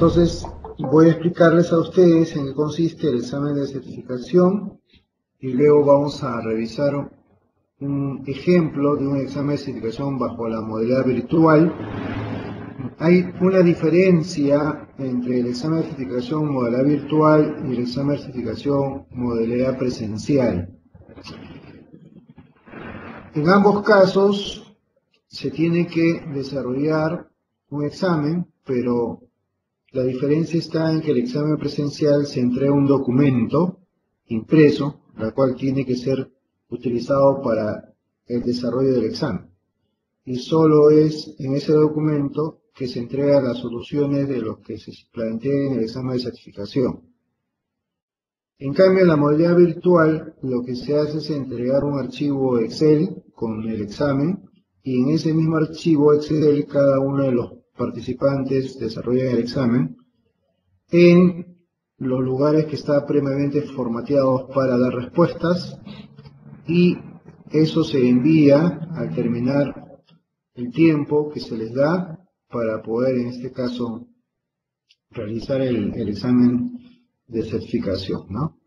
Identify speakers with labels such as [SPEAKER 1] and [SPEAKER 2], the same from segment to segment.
[SPEAKER 1] Entonces, voy a explicarles a ustedes en qué consiste el examen de certificación y luego vamos a revisar un ejemplo de un examen de certificación bajo la modalidad virtual. Hay una diferencia entre el examen de certificación modalidad virtual y el examen de certificación modalidad presencial. En ambos casos se tiene que desarrollar un examen, pero la diferencia está en que el examen presencial se entrega un documento impreso, la cual tiene que ser utilizado para el desarrollo del examen. Y solo es en ese documento que se entregan las soluciones de lo que se plantea en el examen de certificación. En cambio, en la modalidad virtual, lo que se hace es entregar un archivo Excel con el examen, y en ese mismo archivo Excel cada uno de los participantes desarrolla el examen en los lugares que están previamente formateados para dar respuestas, y eso se envía al terminar el tiempo que se les da para poder, en este caso, realizar el examen de certificación, ¿no?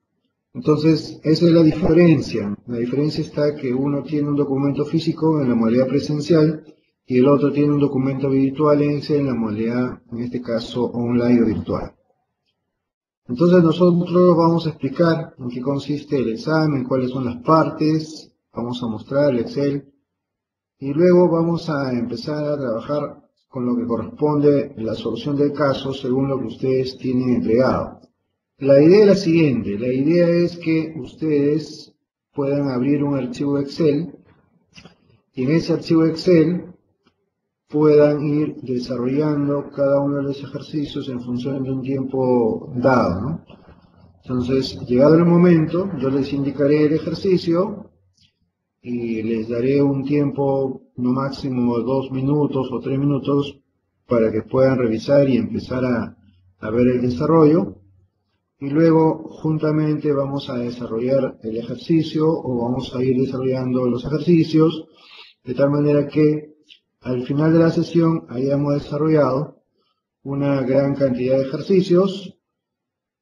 [SPEAKER 1] Entonces, esa es la diferencia. La diferencia está que uno tiene un documento físico en la modalidad presencial y el otro tiene un documento virtual en la modalidad, en este caso, online o virtual. Entonces nosotros vamos a explicar en qué consiste el examen, cuáles son las partes, vamos a mostrar el Excel y luego vamos a empezar a trabajar con lo que corresponde la solución del caso según lo que ustedes tienen entregado. La idea es la siguiente, la idea es que ustedes puedan abrir un archivo Excel y en ese archivo Excel puedan ir desarrollando cada uno de los ejercicios en función de un tiempo dado, ¿no? Entonces, llegado el momento, yo les indicaré el ejercicio y les daré un tiempo no máximo 2 minutos o 3 minutos para que puedan revisar y empezar a ver el desarrollo. Y luego, juntamente, vamos a desarrollar el ejercicio o vamos a ir desarrollando los ejercicios de tal manera que al final de la sesión hayamos desarrollado una gran cantidad de ejercicios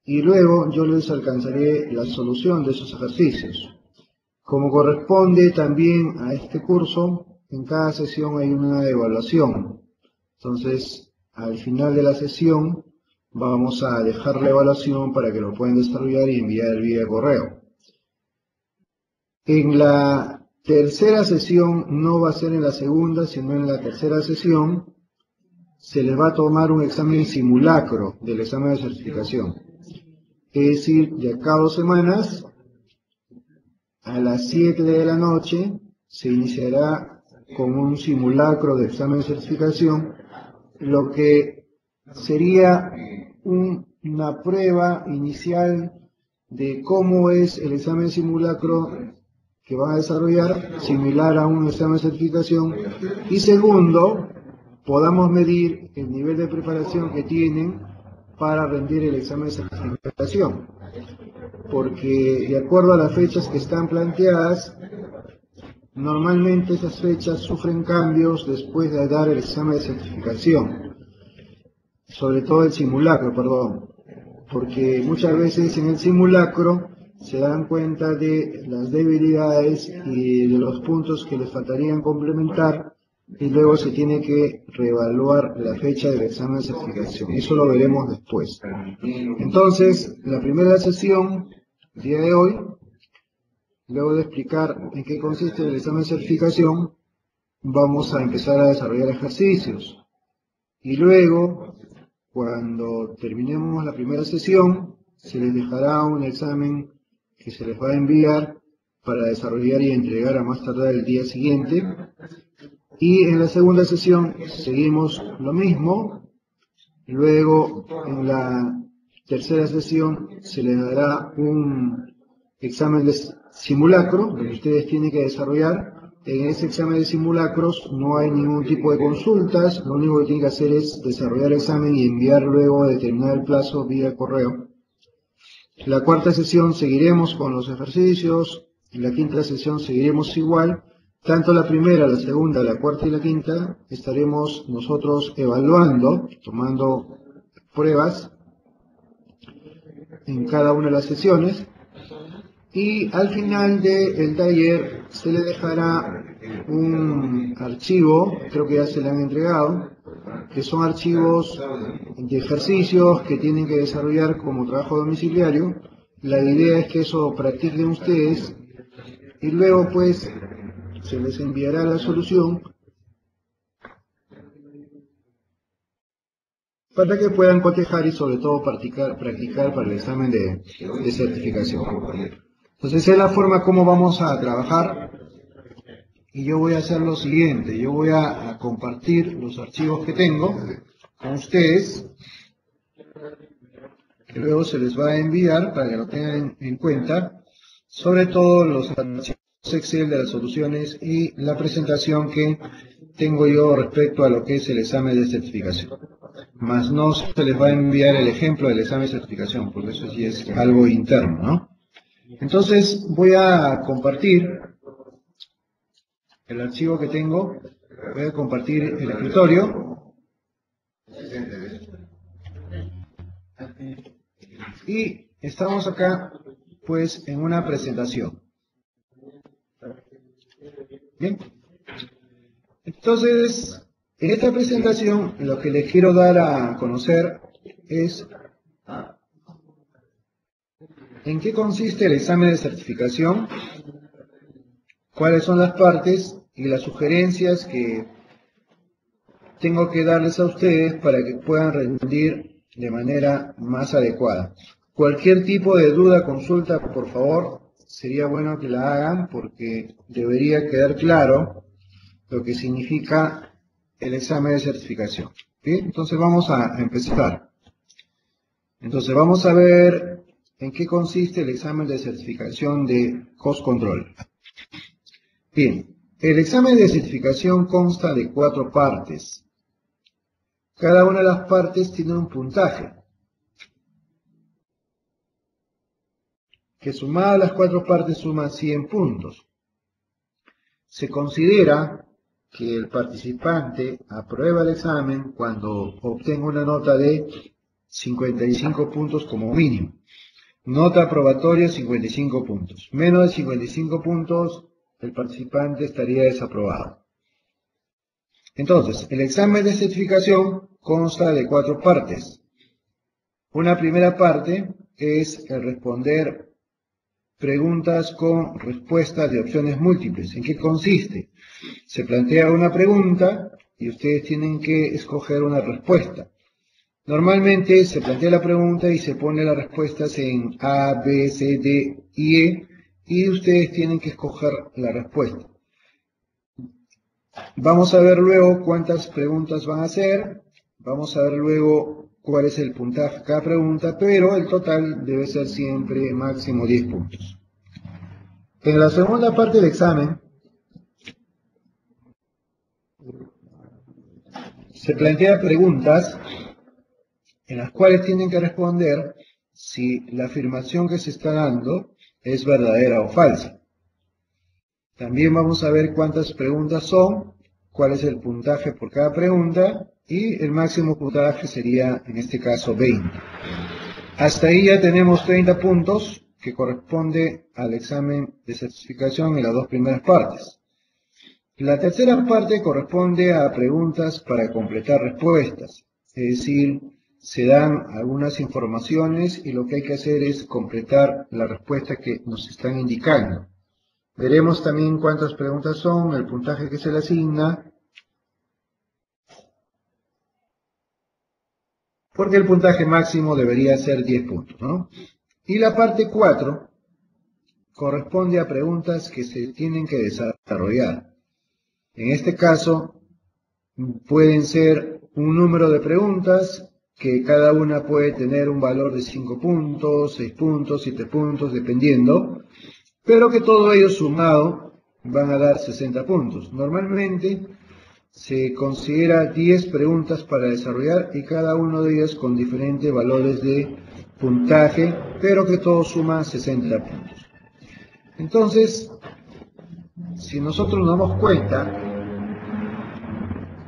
[SPEAKER 1] y luego yo les alcanzaré la solución de esos ejercicios. Como corresponde también a este curso, en cada sesión hay una evaluación. Entonces, al final de la sesión vamos a dejar la evaluación para que lo puedan desarrollar y enviar vía correo. En la tercera sesión, no va a ser en la segunda, sino en la tercera sesión, se les va a tomar un examen simulacro del examen de certificación. Es decir, de acá a 2 semanas, a las 7 de la noche, se iniciará con un simulacro de examen de certificación, lo que sería una prueba inicial de cómo es el examen simulacro que van a desarrollar, similar a un examen de certificación, y segundo, podamos medir el nivel de preparación que tienen para rendir el examen de certificación, porque de acuerdo a las fechas que están planteadas, normalmente esas fechas sufren cambios después de dar el examen de certificación, sobre todo el simulacro, perdón, porque muchas veces en el simulacro se dan cuenta de las debilidades y de los puntos que les faltarían complementar y luego se tiene que reevaluar la fecha del examen de certificación. Eso lo veremos después. Entonces, la primera sesión, el día de hoy, luego de explicar en qué consiste el examen de certificación, vamos a empezar a desarrollar ejercicios. Y luego, cuando terminemos la primera sesión, se les dejará un examen que se les va a enviar para desarrollar y entregar a más tardar el día siguiente. Y en la segunda sesión seguimos lo mismo. Luego, en la tercera sesión, se les dará un examen de simulacro, que ustedes tienen que desarrollar. En ese examen de simulacros no hay ningún tipo de consultas, lo único que tienen que hacer es desarrollar el examen y enviar luego de terminar el plazo vía correo. La cuarta sesión seguiremos con los ejercicios, en la quinta sesión seguiremos igual. Tanto la primera, la segunda, la cuarta y la quinta estaremos nosotros evaluando, tomando pruebas en cada una de las sesiones, y al final del taller se le dejará un archivo, creo que ya se le han entregado, que son archivos de ejercicios que tienen que desarrollar como trabajo domiciliario. La idea es que eso practiquen ustedes y luego pues se les enviará la solución para que puedan cotejar y sobre todo practicar para el examen de certificación. Entonces esa es la forma como vamos a trabajar, y yo voy a hacer lo siguiente: yo voy a compartir los archivos que tengo con ustedes, que luego se les va a enviar para que lo tengan en cuenta, sobre todo los archivos Excel de las soluciones y la presentación que tengo yo respecto a lo que es el examen de certificación. Más no se les va a enviar el ejemplo del examen de certificación, porque eso sí es algo interno, ¿no? Entonces voy a compartir el archivo que tengo, voy a compartir el escritorio y estamos acá pues en una presentación. Bien, entonces en esta presentación lo que les quiero dar a conocer es en qué consiste el examen de certificación, cuáles son las partes y las sugerencias que tengo que darles a ustedes para que puedan rendir de manera más adecuada. Cualquier tipo de duda, consulta, por favor, sería bueno que la hagan, porque debería quedar claro lo que significa el examen de certificación. ¿Bien? Entonces vamos a empezar. Entonces vamos a ver en qué consiste el examen de certificación de Cost Control. Bien, el examen de certificación consta de 4 partes. Cada una de las partes tiene un puntaje, que sumado a las 4 partes suma 100 puntos. Se considera que el participante aprueba el examen cuando obtenga una nota de 55 puntos como mínimo. Nota aprobatoria 55 puntos. Menos de 55 puntos, el participante estaría desaprobado. Entonces, el examen de certificación consta de 4 partes. Una primera parte es el responder preguntas con respuestas de opciones múltiples. ¿En qué consiste? Se plantea una pregunta y ustedes tienen que escoger una respuesta. Normalmente se plantea la pregunta y se pone las respuestas en A, B, C, D y E, y ustedes tienen que escoger la respuesta. Vamos a ver luego cuántas preguntas van a hacer, vamos a ver luego cuál es el puntaje de cada pregunta, pero el total debe ser siempre máximo 10 puntos. En la segunda parte del examen se plantean preguntas en las cuales tienen que responder si la afirmación que se está dando es verdadera o falsa. También vamos a ver cuántas preguntas son, cuál es el puntaje por cada pregunta, y el máximo puntaje sería, en este caso, 20. Hasta ahí ya tenemos 30 puntos, que corresponde al examen de certificación en las 2 primeras partes. La tercera parte corresponde a preguntas para completar respuestas, es decir, se dan algunas informaciones y lo que hay que hacer es completar la respuesta que nos están indicando. Veremos también cuántas preguntas son, el puntaje que se le asigna, porque el puntaje máximo debería ser 10 puntos, ¿no? Y la parte 4 corresponde a preguntas que se tienen que desarrollar. En este caso, pueden ser un número de preguntas, que cada una puede tener un valor de 5 puntos, 6 puntos, 7 puntos, dependiendo, pero que todo ello sumado van a dar 60 puntos. Normalmente se considera 10 preguntas para desarrollar y cada uno de ellas con diferentes valores de puntaje, pero que todo suma 60 puntos. Entonces, si nosotros nos damos cuenta,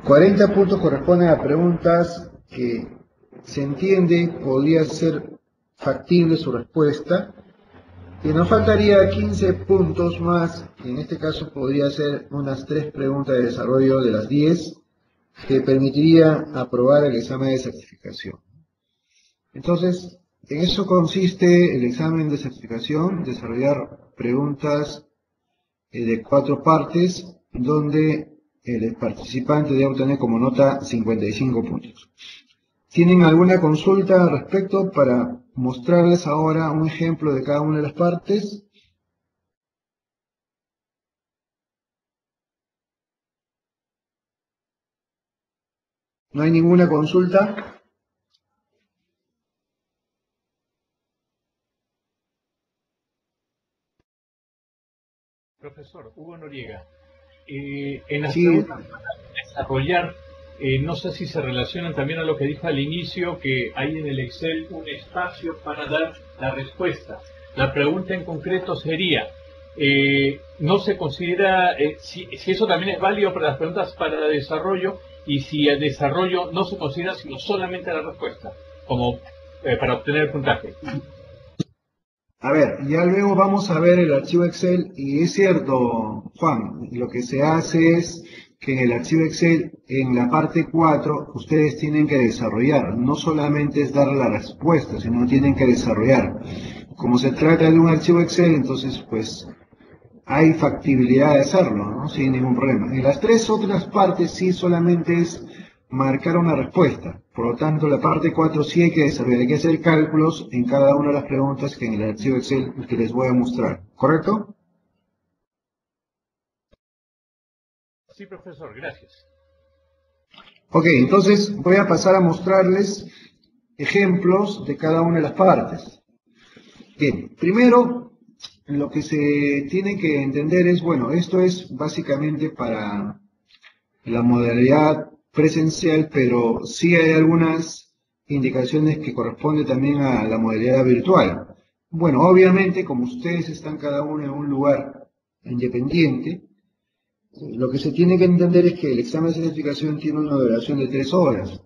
[SPEAKER 1] 40 puntos corresponden a preguntas que se entiende podría ser factible su respuesta, y nos faltaría 15 puntos más, que en este caso podría ser unas 3 preguntas de desarrollo de las 10, que permitiría aprobar el examen de certificación. Entonces, en eso consiste el examen de certificación, desarrollar preguntas de 4 partes, donde el participante debe obtener como nota 55 puntos. ¿Tienen alguna consulta al respecto para mostrarles ahora un ejemplo de cada una de las partes? ¿No hay ninguna consulta?
[SPEAKER 2] Profesor Hugo Noriega, en las
[SPEAKER 1] Sí,
[SPEAKER 2] preguntas para desarrollar, no sé si se relacionan también a lo que dijo al inicio, que hay en el Excel un espacio para dar la respuesta. La pregunta en concreto sería, ¿no se considera, si eso también es válido para las preguntas para desarrollo, y si el desarrollo no se considera sino solamente la respuesta, como para obtener el puntaje?
[SPEAKER 1] a ver, ya luego vamos a ver el archivo Excel y es cierto, Juan, lo que se hace es que en el archivo Excel, en la parte 4, ustedes tienen que desarrollar, no solamente es dar la respuesta, sino tienen que desarrollar. Como se trata de un archivo Excel, entonces pues hay factibilidad de hacerlo, ¿no? Sin ningún problema. En las 3 otras partes sí solamente es marcar una respuesta. Por lo tanto, la parte 4 sí hay que desarrollar, hay que hacer cálculos en cada una de las preguntas que en el archivo Excel que les voy a mostrar. ¿Correcto?
[SPEAKER 2] Sí, profesor, gracias.
[SPEAKER 1] Ok, entonces voy a pasar a mostrarles ejemplos de cada una de las partes. Bien, primero lo que se tiene que entender es, bueno, esto es básicamente para la modalidad presencial, pero sí hay algunas indicaciones que corresponden también a la modalidad virtual. Bueno, obviamente, como ustedes están cada uno en un lugar independiente, lo que se tiene que entender es que el examen de certificación tiene una duración de 3 horas.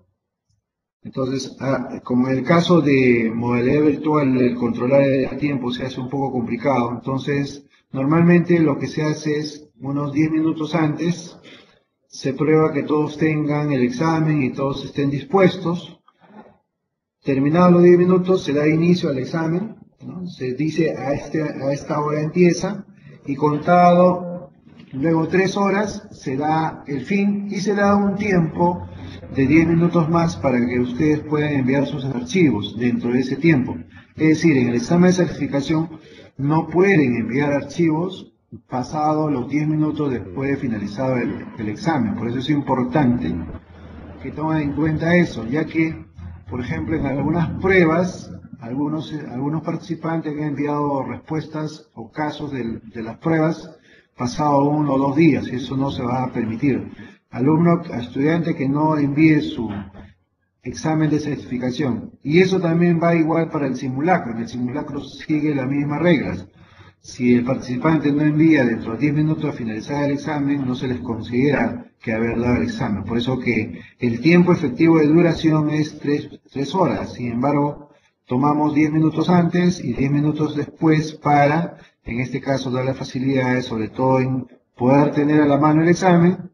[SPEAKER 1] Entonces, como en el caso de modalidad virtual, el controlar el tiempo se hace un poco complicado. Entonces, normalmente lo que se hace es unos 10 minutos antes se prueba que todos tengan el examen y todos estén dispuestos. Terminados los 10 minutos, se da inicio al examen, ¿no? Se dice a esta hora empieza, y contado luego 3 horas, se da el fin y se da un tiempo de 10 minutos más para que ustedes puedan enviar sus archivos dentro de ese tiempo. Es decir, en el examen de certificación no pueden enviar archivos pasado los 10 minutos después de finalizado el examen. Por eso es importante que tomen en cuenta eso, ya que, por ejemplo, en algunas pruebas, algunos participantes han enviado respuestas o casos de las pruebas pasado 1 o 2 días, y eso no se va a permitir. Estudiante que no envíe su examen de certificación. Y eso también va igual para el simulacro. En el simulacro sigue las mismas reglas. Si el participante no envía dentro de 10 minutos a finalizar el examen, no se les considera que haber dado el examen. Por eso que el tiempo efectivo de duración es 3 horas. Sin embargo, tomamos 10 minutos antes y 10 minutos después para, en este caso, dar las facilidades, sobre todo en poder tener a la mano el examen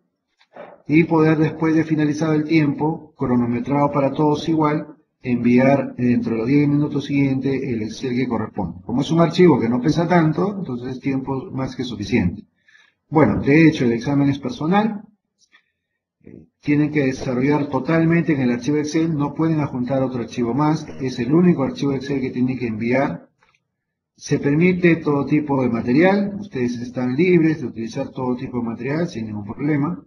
[SPEAKER 1] y poder, después de finalizado el tiempo, cronometrado para todos igual, enviar dentro de los 10 minutos siguientes el Excel que corresponde. Como es un archivo que no pesa tanto, entonces es tiempo más que suficiente. Bueno, de hecho el examen es personal, tienen que desarrollar totalmente en el archivo Excel, no pueden adjuntar otro archivo más, es el único archivo Excel que tienen que enviar. Se permite todo tipo de material, ustedes están libres de utilizar todo tipo de material sin ningún problema.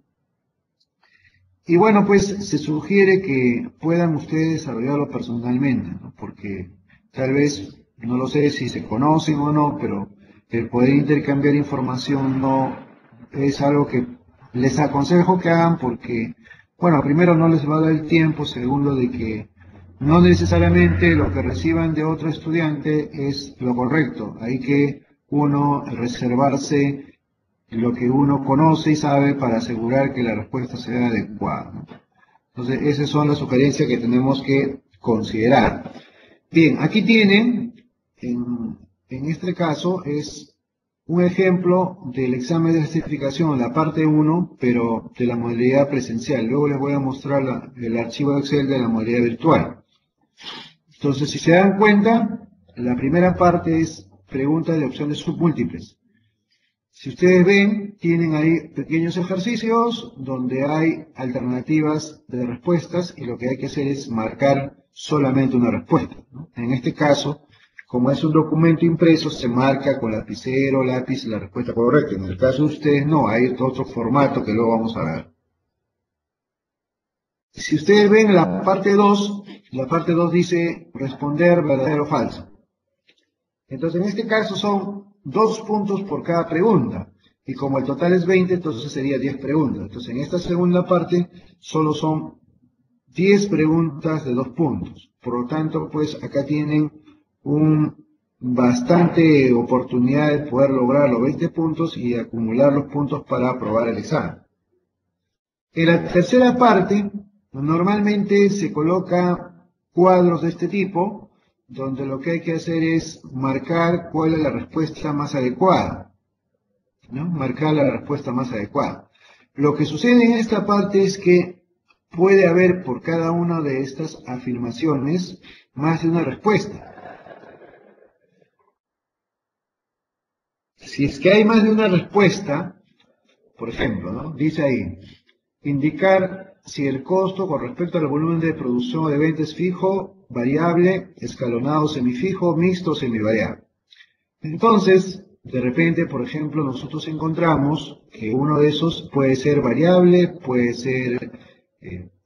[SPEAKER 1] Y bueno, pues se sugiere que puedan ustedes desarrollarlo personalmente, ¿no? Porque tal vez, no lo sé si se conocen o no, pero el poder intercambiar información no es algo que les aconsejo que hagan porque, bueno, primero no les va a dar el tiempo, segundo de que no necesariamente lo que reciban de otro estudiante es lo correcto. Hay que uno reservarse lo que uno conoce y sabe para asegurar que la respuesta sea adecuada, ¿no? Entonces, esas son las sugerencias que tenemos que considerar. Bien, aquí tienen, en este caso, es un ejemplo del examen de certificación, la parte 1, pero de la modalidad presencial. Luego les voy a mostrar el archivo de Excel de la modalidad virtual. Entonces, si se dan cuenta, la primera parte es preguntas de opciones submúltiples. Si ustedes ven, tienen ahí pequeños ejercicios donde hay alternativas de respuestas y lo que hay que hacer es marcar solamente una respuesta, ¿no? En este caso, como es un documento impreso, se marca con lapicero, lápiz la respuesta correcta. En el caso de ustedes no, hay otro formato que luego vamos a ver. Si ustedes ven la parte 2 dice responder verdadero o falso. Entonces, en este caso son 2 puntos por cada pregunta. Y como el total es 20, entonces sería 10 preguntas. Entonces, en esta segunda parte solo son 10 preguntas de 2 puntos. Por lo tanto, pues acá tienen bastante oportunidad de poder lograr los 20 puntos y acumular los puntos para aprobar el examen. En la tercera parte, normalmente se coloca cuadros de este tipo, donde lo que hay que hacer es marcar cuál es la respuesta más adecuada, ¿no? Marcar la respuesta más adecuada. Lo que sucede en esta parte es que puede haber por cada una de estas afirmaciones más de una respuesta. Si es que hay más de una respuesta, por ejemplo, ¿no? Dice ahí, indicar si el costo con respecto al volumen de producción o de venta es fijo, variable, escalonado, semifijo, mixto, semivariable. Entonces, de repente, por ejemplo, nosotros encontramos que uno de esos puede ser variable, puede ser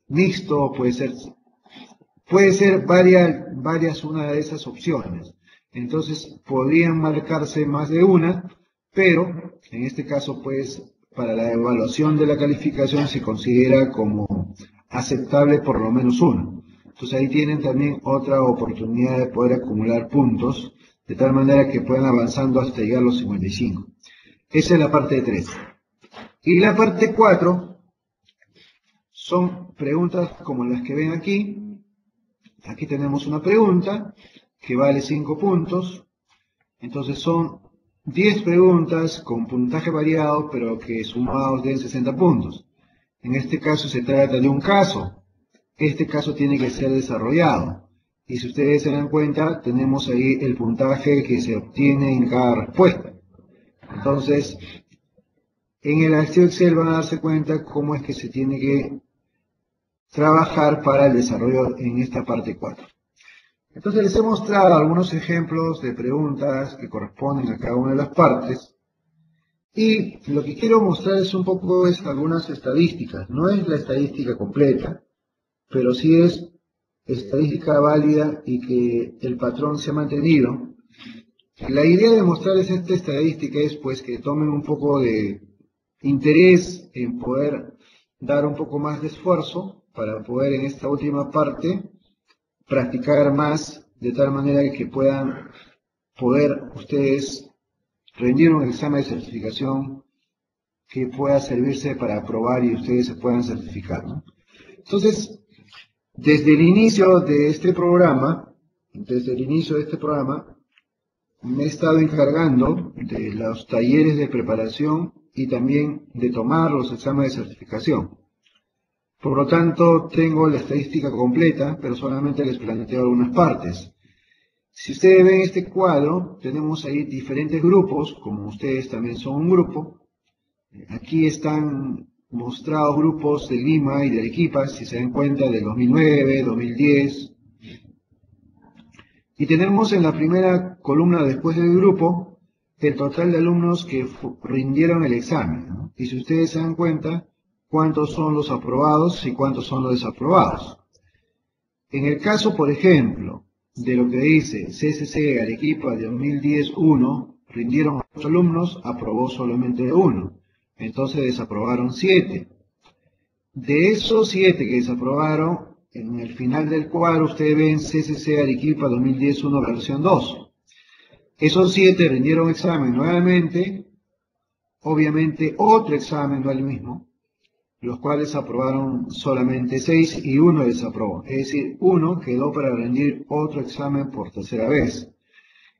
[SPEAKER 1] mixto, puede ser varias una de esas opciones. Entonces, podrían marcarse más de una, pero en este caso, pues, para la evaluación de la calificación se considera como aceptable por lo menos uno. Entonces ahí tienen también otra oportunidad de poder acumular puntos, de tal manera que puedan avanzando hasta llegar a los 55. Esa es la parte 3. Y la parte 4 son preguntas como las que ven aquí. Aquí tenemos una pregunta que vale 5 puntos. Entonces son 10 preguntas con puntaje variado, pero que sumados den 60 puntos. En este caso se trata de un caso. Este caso tiene que ser desarrollado. Y si ustedes se dan cuenta, tenemos ahí el puntaje que se obtiene en cada respuesta. Entonces, en el archivo Excel van a darse cuenta cómo es que se tiene que trabajar para el desarrollo en esta parte 4. Entonces les he mostrado algunos ejemplos de preguntas que corresponden a cada una de las partes. Y lo que quiero mostrar es un poco algunas estadísticas. No es la estadística completa, pero sí es estadística válida y que el patrón se ha mantenido. La idea de mostrarles esta estadística es pues que tomen un poco de interés en poder dar un poco más de esfuerzo para poder en esta última parte practicar más de tal manera que puedan poder ustedes rendir un examen de certificación que pueda servirse para aprobar y ustedes se puedan certificar, ¿no? Entonces, desde el inicio de este programa, me he estado encargando de los talleres de preparación y también de tomar los exámenes de certificación. Por lo tanto, tengo la estadística completa, pero solamente les planteo algunas partes. Si ustedes ven este cuadro, tenemos ahí diferentes grupos, como ustedes también son un grupo. Aquí están mostrados grupos de Lima y de Arequipa, si se dan cuenta, del 2009, 2010. Y tenemos en la primera columna después del grupo el total de alumnos que rindieron el examen, ¿no? Y si ustedes se dan cuenta, cuántos son los aprobados y cuántos son los desaprobados. En el caso, por ejemplo, de lo que dice CCC Arequipa de 2010-1, rindieron 8 alumnos, aprobó solamente 1. Entonces desaprobaron 7. De esos 7 que desaprobaron, en el final del cuadro ustedes ven CCC Arequipa 2010-1 versión 2. Esos 7 rindieron examen nuevamente, obviamente otro examen, no el mismo, los cuales aprobaron solamente 6 y uno desaprobó. Es decir, uno quedó para rendir otro examen por tercera vez.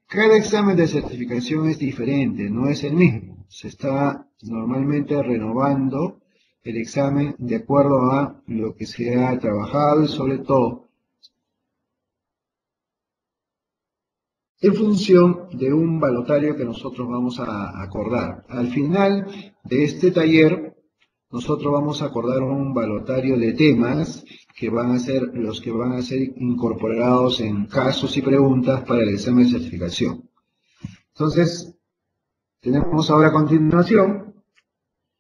[SPEAKER 1] Cada examen de certificación es diferente, no es el mismo. Se está normalmente renovando el examen de acuerdo a lo que se ha trabajado y sobre todo en función de un balotario que nosotros vamos a acordar. Al final de este taller, nosotros vamos a acordar un balotario de temas que van a ser los que van a ser incorporados en casos y preguntas para el examen de certificación. Entonces, tenemos ahora a continuación,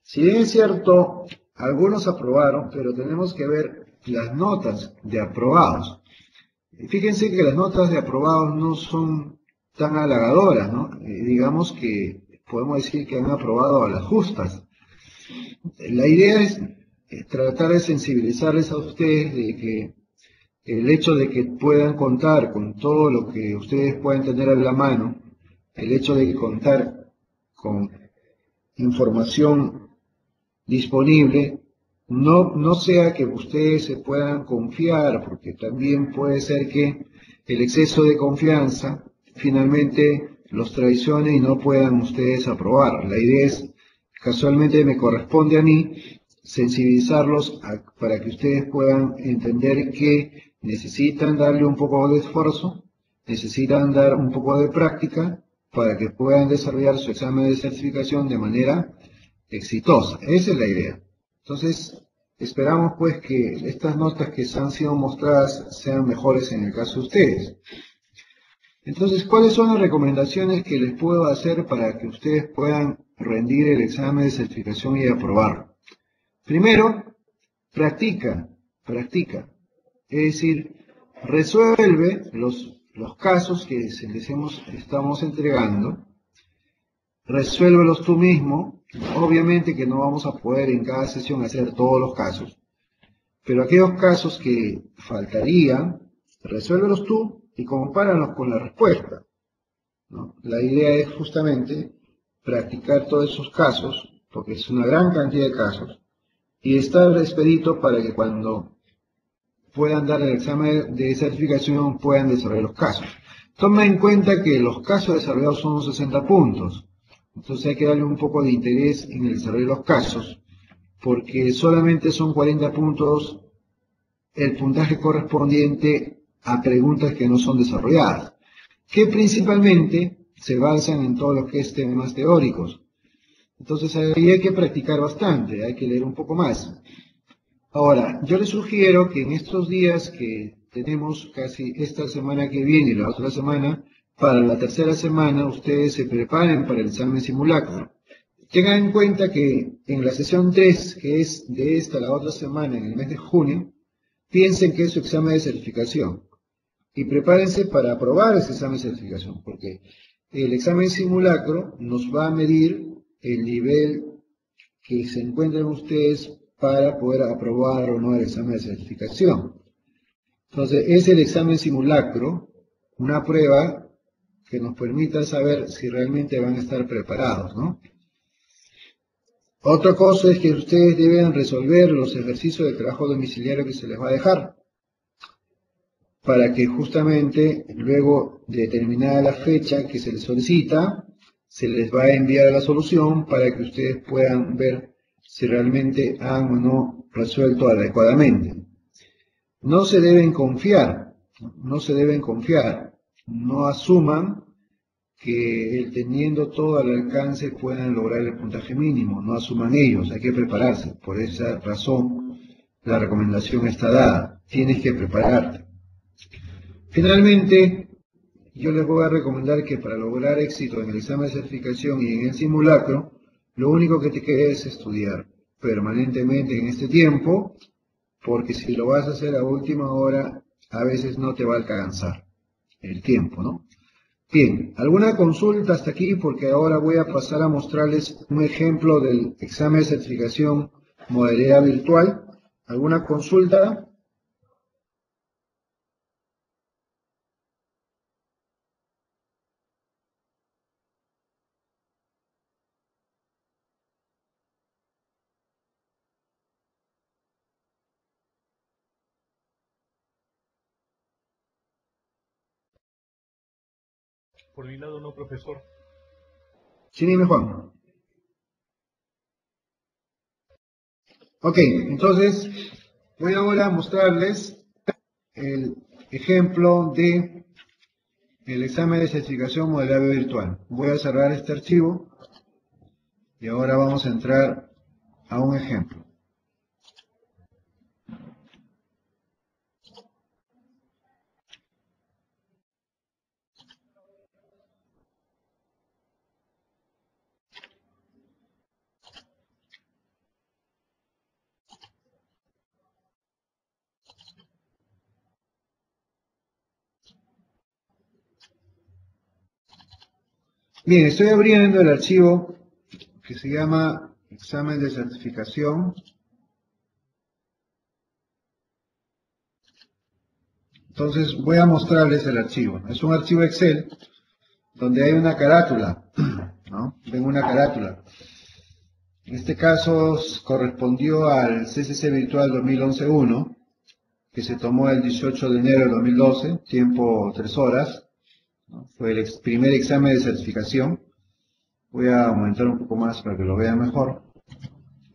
[SPEAKER 1] si bien es cierto, algunos aprobaron, pero tenemos que ver las notas de aprobados. Fíjense que las notas de aprobados no son tan halagadoras, ¿no? Digamos que podemos decir que han aprobado a las justas. La idea es tratar de sensibilizarles a ustedes de que el hecho de que puedan contar con todo lo que ustedes pueden tener a la mano, el hecho de contar con información disponible, no sea que ustedes se puedan confiar, porque también puede ser que el exceso de confianza finalmente los traicione y no puedan ustedes aprobar. La idea es, casualmente me corresponde a mí, sensibilizarlos para que ustedes puedan entender que necesitan darle un poco de esfuerzo, necesitan dar un poco de práctica para que puedan desarrollar su examen de certificación de manera exitosa. Esa es la idea. Entonces, esperamos pues que estas notas que han sido mostradas sean mejores en el caso de ustedes. Entonces, ¿cuáles son las recomendaciones que les puedo hacer para que ustedes puedan rendir el examen de certificación y aprobarlo? Primero, practica. Es decir, resuelve los casos que estamos entregando. Resuélvelos tú mismo. Obviamente que no vamos a poder en cada sesión hacer todos los casos, pero aquellos casos que faltarían, resuélvelos tú y compáralos con la respuesta, ¿no? La idea es justamente practicar todos esos casos, porque es una gran cantidad de casos, y estar expedito para que cuando puedan dar el examen de certificación puedan desarrollar los casos. Toma en cuenta que los casos desarrollados son 60 puntos. Entonces hay que darle un poco de interés en el desarrollo de los casos, porque solamente son 40 puntos el puntaje correspondiente a preguntas que no son desarrolladas, que principalmente se basan en todo lo que es temas teóricos. Entonces ahí hay que practicar bastante, hay que leer un poco más. Ahora, yo les sugiero que en estos días que tenemos casi esta semana que viene y la otra semana, para la tercera semana ustedes se preparen para el examen simulacro. Tengan en cuenta que en la sesión 3, que es de esta a la otra semana, en el mes de junio, piensen que es su examen de certificación y prepárense para aprobar ese examen de certificación, porque el examen simulacro nos va a medir el nivel que se encuentren ustedes para poder aprobar o no el examen de certificación. Entonces, es el examen simulacro, una prueba que nos permita saber si realmente van a estar preparados, ¿no? Otra cosa es que ustedes deben resolver los ejercicios de trabajo domiciliario que se les va a dejar, para que justamente luego de terminada la fecha que se les solicita, se les va a enviar la solución para que ustedes puedan ver si realmente han o no resuelto adecuadamente. No se deben confiar, no asuman que teniendo todo al alcance puedan lograr el puntaje mínimo, no asuman ellos, hay que prepararse. Por esa razón la recomendación está dada, tienes que prepararte. Finalmente, yo les voy a recomendar que para lograr éxito en el examen de certificación y en el simulacro, lo único que te queda es estudiar permanentemente en este tiempo, porque si lo vas a hacer a última hora, a veces no te va a alcanzar el tiempo, ¿no? Bien, ¿alguna consulta hasta aquí? Porque ahora voy a pasar a mostrarles un ejemplo del examen de certificación modalidad virtual. ¿Alguna consulta?
[SPEAKER 2] Por mi lado no, profesor.
[SPEAKER 1] Sí, dime, Juan. Ok, entonces voy ahora a mostrarles el ejemplo de el examen de certificación modelado virtual. Voy a cerrar este archivo y ahora vamos a entrar a un ejemplo. Bien, estoy abriendo el archivo que se llama examen de certificación. Entonces voy a mostrarles el archivo. Es un archivo Excel donde hay una carátula, ¿no? Ven una carátula. En este caso correspondió al CCC Virtual 2011-1, que se tomó el 18 de enero de 2012, tiempo 3 horas, ¿no? Fue el primer examen de certificación. Voy a aumentar un poco más para que lo vean mejor.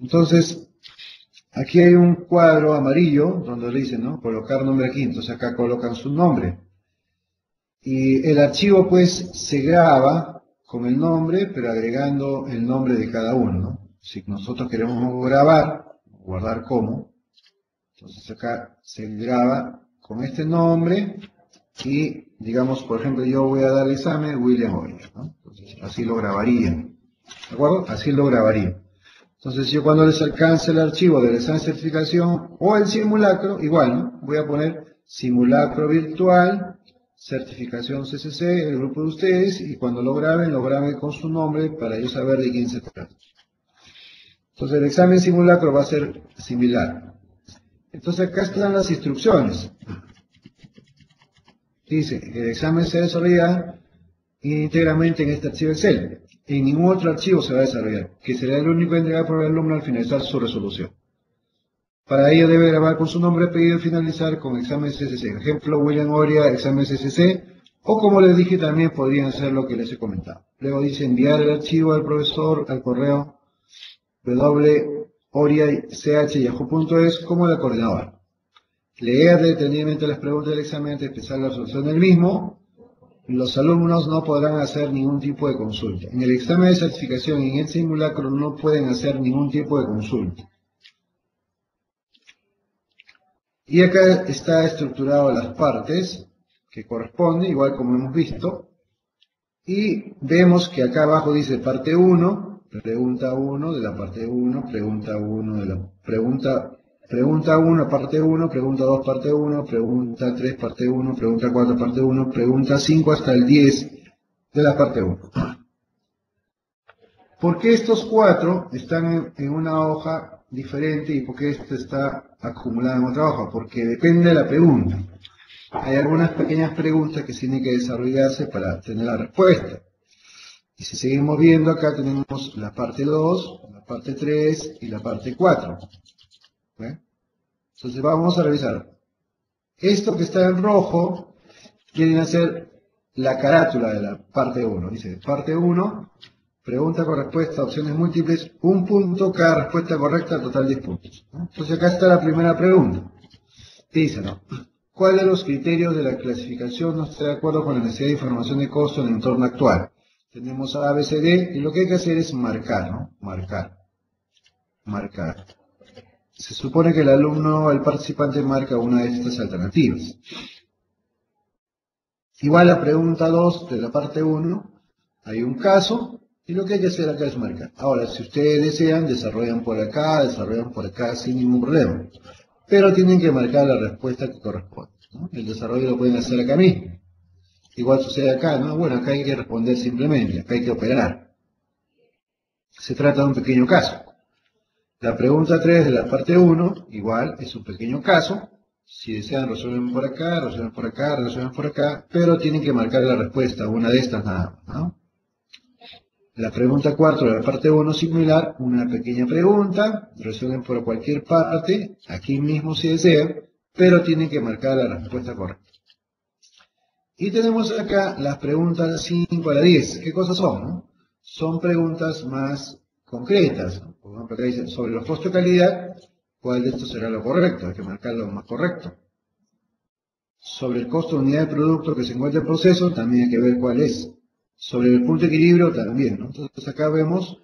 [SPEAKER 1] Entonces, aquí hay un cuadro amarillo donde le dicen, ¿no? Colocar nombre aquí. Entonces acá colocan su nombre. Y el archivo pues se graba con el nombre, pero agregando el nombre de cada uno, ¿no? Si nosotros queremos grabar, guardar como, entonces acá se graba con este nombre y, digamos, por ejemplo, yo voy a dar el examen William Oria, ¿no? Entonces así lo grabaría, ¿de acuerdo? Así lo grabaría. Entonces yo cuando les alcance el archivo del examen de certificación o el simulacro, igual, ¿no? Voy a poner simulacro virtual, certificación CCC, el grupo de ustedes, y cuando lo graben con su nombre para yo saber de quién se trata. Entonces el examen simulacro va a ser similar. Entonces acá están las instrucciones. Dice, el examen se desarrolla íntegramente en este archivo Excel. En ningún otro archivo se va a desarrollar, que será el único entregado por el alumno al finalizar su resolución. Para ello debe grabar con su nombre, apellido y finalizar con examen CCC. Ejemplo, William Oria, examen CCC, o como les dije también podrían hacer lo que les he comentado. Luego dice enviar el archivo al profesor al correo www.oriach.yahoo.es como la coordinadora. Leer detenidamente las preguntas del examen antes de empezar la resolución del mismo. Los alumnos no podrán hacer ningún tipo de consulta. En el examen de certificación y en el simulacro no pueden hacer ningún tipo de consulta. Y acá está estructurado las partes que corresponden, igual como hemos visto. Y vemos que acá abajo dice parte 1, pregunta 1 de la parte 1, pregunta 1 de la pregunta 1, parte 1, pregunta 2, parte 1, pregunta 3, parte 1, pregunta 4, parte 1, pregunta 5 hasta el 10 de la parte 1. ¿Por qué estos 4 están en una hoja diferente y por qué esta está acumulada en otra hoja? Porque depende de la pregunta. Hay algunas pequeñas preguntas que tienen que desarrollarse para tener la respuesta. Y si seguimos viendo acá tenemos la parte 2, la parte 3 y la parte 4. ¿Ve? Entonces vamos a revisar. Esto que está en rojo viene a ser la carátula de la parte 1. Dice parte 1, pregunta con respuesta, opciones múltiples, 1 punto, cada respuesta correcta, total 10 puntos. Entonces acá está la primera pregunta. Dice, ¿no? ¿Cuál de los criterios de la clasificación no está de acuerdo con la necesidad de información de costo en el entorno actual? Tenemos A, B, C, D, y lo que hay que hacer es marcar, ¿no? Marcar. Se supone que el alumno, el participante, marca una de estas alternativas. Igual la pregunta 2 de la parte 1, hay un caso, y lo que hay que hacer acá es marcar. Ahora, si ustedes desean, desarrollan por acá sin ningún problema. Pero tienen que marcar la respuesta que corresponde, ¿no? El desarrollo lo pueden hacer acá mismo. Igual sucede acá, ¿no? Bueno, acá hay que responder simplemente, acá hay que operar. Se trata de un pequeño caso. La pregunta 3 de la parte 1, igual, es un pequeño caso. Si desean, resuelven por acá, resuelven por acá, resuelven por acá, pero tienen que marcar la respuesta, una de estas nada más, ¿no? La pregunta 4 de la parte 1, similar, una pequeña pregunta, resuelven por cualquier parte, aquí mismo si desean, pero tienen que marcar la respuesta correcta. Y tenemos acá las preguntas 5 a la 10. ¿Qué cosas son? ¿No? Son preguntas más concretas. Por ejemplo, acá dice, sobre los costos de calidad, ¿cuál de estos será lo correcto? Hay que marcar lo más correcto. Sobre el costo de unidad de producto que se encuentra en proceso, también hay que ver cuál es. Sobre el punto de equilibrio, también, ¿no? Entonces acá vemos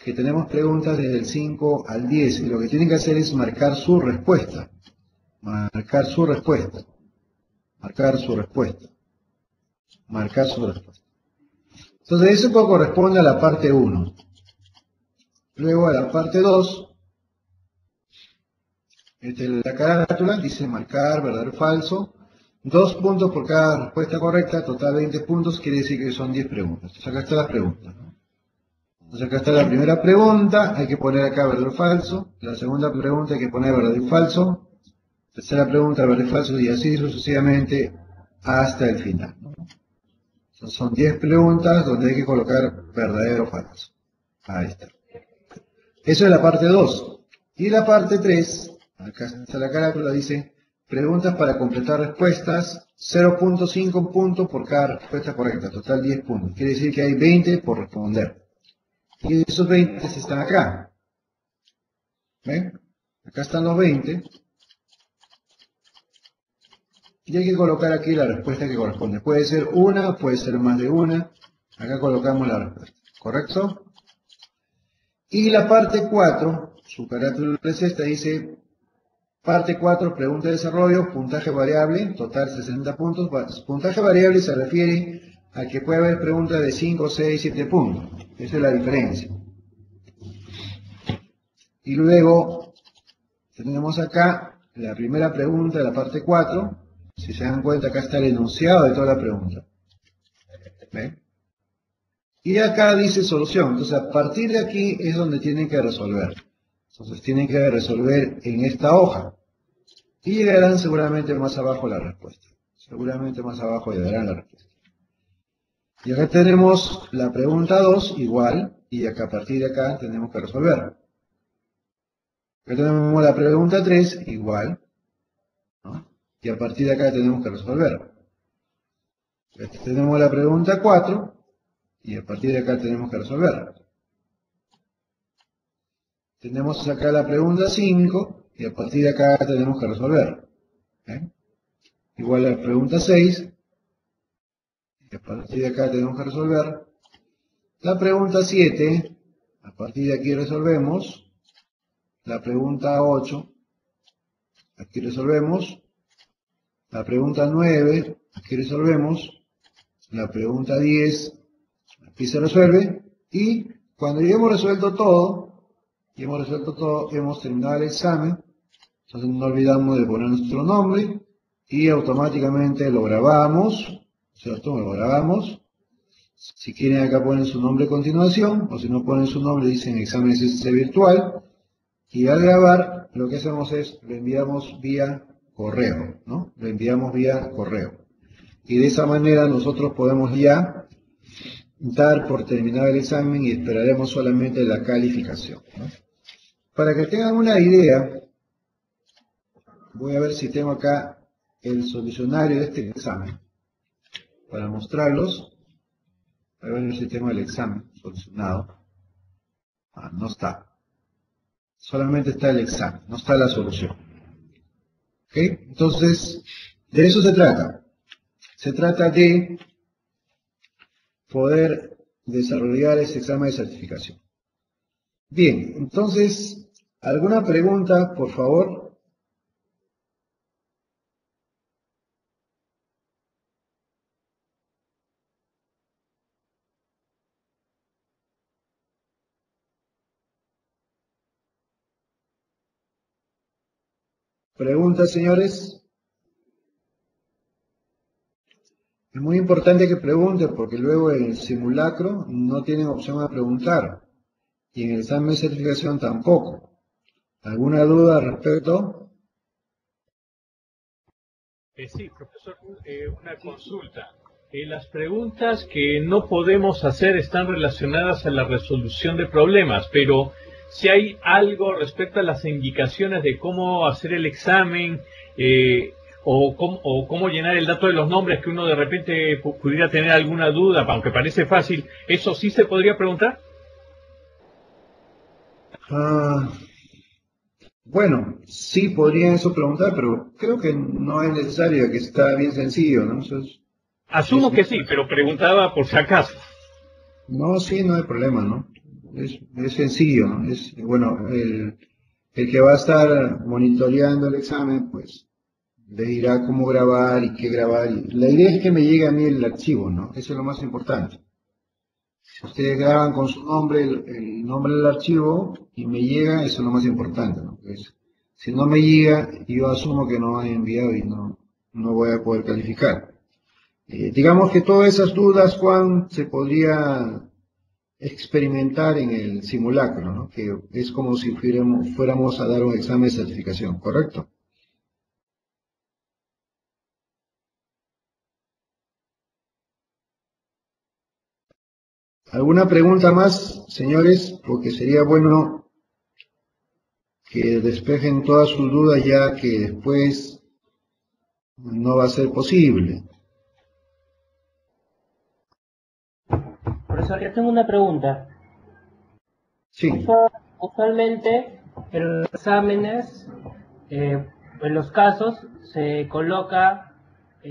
[SPEAKER 1] que tenemos preguntas desde el 5 al 10, y lo que tienen que hacer es marcar su respuesta. Marcar su respuesta. Marcar su respuesta. Marcar su respuesta. Entonces eso corresponde a la parte 1. Luego a la parte 2, la carátula dice marcar, verdadero o falso. 2 puntos por cada respuesta correcta, total 20 puntos, quiere decir que son 10 preguntas. Entonces acá está la pregunta, ¿no? Entonces acá está la primera pregunta, hay que poner acá verdadero o falso. La segunda pregunta hay que poner verdadero y falso. Tercera pregunta, verdadero y falso, y así sucesivamente hasta el final, ¿no? Entonces son 10 preguntas donde hay que colocar verdadero o falso. Ahí está. Eso es la parte 2. Y la parte 3, acá está la carátula, dice preguntas para completar respuestas, 0.5 puntos por cada respuesta correcta, total 10 puntos. Quiere decir que hay 20 por responder. Y esos 20 están acá. ¿Ven? Acá están los 20. Y hay que colocar aquí la respuesta que corresponde. Puede ser una, puede ser más de una. Acá colocamos la respuesta. ¿Correcto? Y la parte 4, su carátula es esta, dice parte 4, pregunta de desarrollo, puntaje variable, total 60 puntos. Puntaje variable se refiere a que puede haber preguntas de 5, 6, 7 puntos. Esa es la diferencia. Y luego tenemos acá la primera pregunta de la parte 4. Si se dan cuenta, acá está el enunciado de toda la pregunta. ¿Ven? Y acá dice solución. Entonces, a partir de aquí es donde tienen que resolver. Entonces, tienen que resolver en esta hoja. Y llegarán seguramente más abajo la respuesta. Seguramente más abajo llegarán la respuesta. Y acá tenemos la pregunta 2, igual. Y acá, a partir de acá tenemos que resolver. Acá tenemos la pregunta 3, igual, ¿no? Y a partir de acá tenemos que resolver. Acá tenemos la pregunta 4. Y a partir de acá tenemos que resolver. Tenemos acá la pregunta 5 y a partir de acá tenemos que resolver. ¿Eh? Igual a la pregunta 6 y a partir de acá tenemos que resolver. La pregunta 7, a partir de aquí resolvemos. La pregunta 8, aquí resolvemos. La pregunta 9, aquí resolvemos. La pregunta 10, aquí se resuelve. Y cuando ya hemos resuelto todo, hemos terminado el examen. Entonces no olvidamos de poner nuestro nombre y automáticamente lo grabamos, ¿cierto? Lo grabamos. Si quieren acá ponen su nombre a continuación, o si no ponen su nombre dicen examen SSC virtual. Y al grabar lo que hacemos es lo enviamos vía correo, ¿no? Lo enviamos vía correo. Y de esa manera nosotros podemos ya dar por terminado el examen y esperaremos solamente la calificación, ¿no? Para que tengan una idea, voy a ver si tengo acá el solucionario de este examen. Para mostrarlos, voy a ver si tengo el examen solucionado. No está. Solamente está el examen, no está la solución. ¿Ok? Entonces, de eso se trata. Se trata de poder desarrollar ese examen de certificación. Bien, entonces, ¿alguna pregunta, por favor? ¿Preguntas, señores? Es muy importante que pregunten porque luego en el simulacro no tienen opción a preguntar y en el examen de certificación tampoco. ¿Alguna duda al respecto?
[SPEAKER 2] Sí, profesor, una consulta. Las preguntas que no podemos hacer están relacionadas a la resolución de problemas, pero si hay algo respecto a las indicaciones de cómo hacer el examen, o cómo llenar el dato de los nombres que uno de repente pudiera tener alguna duda, aunque parece fácil, ¿eso sí se podría preguntar?
[SPEAKER 1] Ah, bueno, sí podría eso preguntar, pero creo que no es necesario, que está bien sencillo, ¿no?
[SPEAKER 2] Asumo que sí, pero preguntaba por si acaso.
[SPEAKER 1] No, sí, no hay problema, ¿no? Es sencillo, ¿no? Bueno, el que va a estar monitoreando el examen, pues le dirá cómo grabar y qué grabar. La idea es que me llegue a mí el archivo, ¿no? Eso es lo más importante. Si ustedes graban con su nombre, el nombre del archivo, y me llega, eso es lo más importante, ¿no? Pues, si no me llega, yo asumo que no han enviado y no voy a poder calificar. Digamos que todas esas dudas, Juan, se podría experimentar en el simulacro, ¿no? Que es como si fuéramos a dar un examen de certificación, ¿correcto? ¿Alguna pregunta más, señores? Porque sería bueno que despejen todas sus dudas, ya que después no va a ser posible.
[SPEAKER 3] Profesor, yo tengo una pregunta.
[SPEAKER 1] Sí,
[SPEAKER 3] Usualmente en los exámenes, en los casos, se coloca no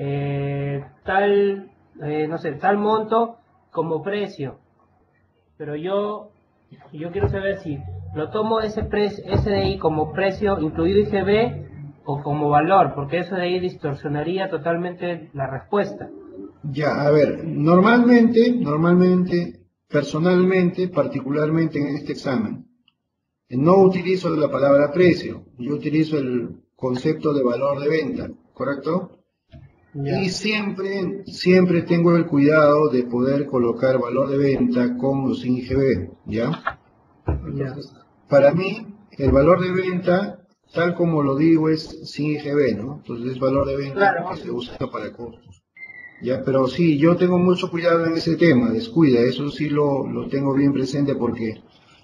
[SPEAKER 3] sé, tal monto como precio. Pero yo quiero saber si lo tomo ese de ahí como precio incluido IGB o como valor, porque eso de ahí distorsionaría totalmente la respuesta.
[SPEAKER 1] ya, a ver, normalmente, personalmente, particularmente en este examen, no utilizo la palabra precio, yo utilizo el concepto de valor de venta, ¿correcto? Y
[SPEAKER 3] Ya,
[SPEAKER 1] siempre tengo el cuidado de poder colocar valor de venta con los IGB, ¿ya?
[SPEAKER 3] ya.
[SPEAKER 1] Entonces, para mí, el valor de venta, tal como lo digo, es sin IGB, ¿no? Entonces, es valor de venta que
[SPEAKER 3] Claro.
[SPEAKER 1] se usa para costos. Ya, pero sí, yo tengo mucho cuidado en ese tema, descuida, eso sí lo tengo bien presente porque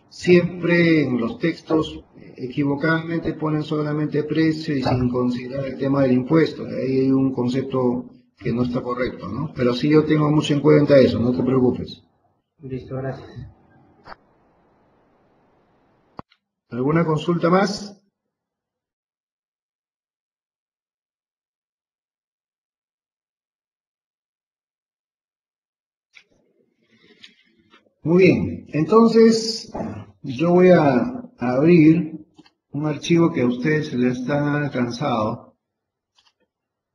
[SPEAKER 1] siempre en los textos equivocadamente ponen solamente precio y sin considerar el tema del impuesto. Ahí hay un concepto que no está correcto, ¿no? Pero sí yo tengo mucho en cuenta eso, no te preocupes.
[SPEAKER 3] Listo, gracias.
[SPEAKER 1] ¿Alguna consulta más? Muy bien, entonces yo voy a abrir un archivo que a ustedes se les está alcanzado.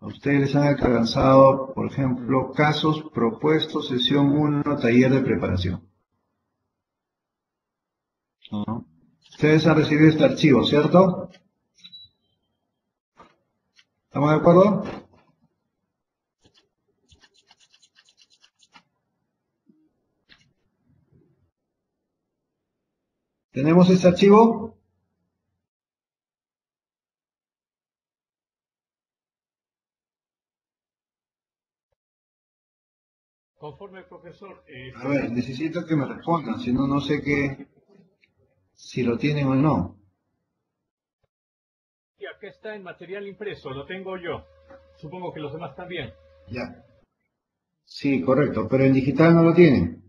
[SPEAKER 1] A ustedes les han alcanzado, por ejemplo, casos propuestos, sesión 1, taller de preparación. ¿No? Ustedes han recibido este archivo, ¿cierto? ¿Estamos de acuerdo? ¿Tenemos este archivo?
[SPEAKER 2] Conforme, profesor.
[SPEAKER 1] A ver, necesito que me respondan, si no, no sé si lo tienen o no.
[SPEAKER 2] Y acá está en material impreso, lo tengo yo. Supongo que los demás también.
[SPEAKER 1] Ya. Sí, correcto, pero en digital no lo tienen.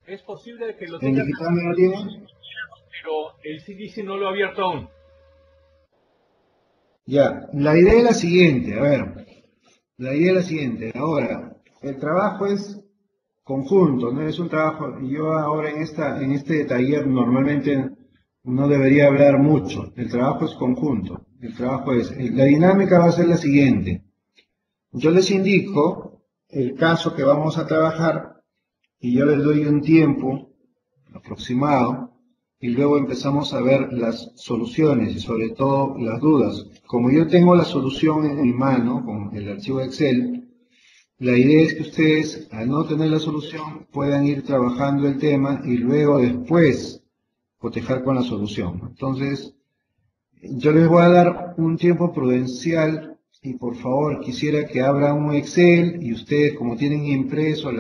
[SPEAKER 2] Es posible que lo
[SPEAKER 1] ¿En
[SPEAKER 2] tenga,
[SPEAKER 1] digital no lo tienen?
[SPEAKER 2] pero el CDC no lo ha abierto aún.
[SPEAKER 1] Ya, la idea es la siguiente, a ver, la idea es la siguiente. Ahora, el trabajo es conjunto, no es un trabajo, yo ahora en este taller normalmente no debería hablar mucho, el trabajo es conjunto, la dinámica va a ser la siguiente, yo les indico el caso que vamos a trabajar y yo les doy un tiempo aproximado y luego empezamos a ver las soluciones y sobre todo las dudas. Como yo tengo la solución en mi mano con el archivo Excel, la idea es que ustedes, al no tener la solución, puedan ir trabajando el tema y luego después cotejar con la solución. Entonces, yo les voy a dar un tiempo prudencial y por favor quisiera que abran un Excel y ustedes, como tienen impreso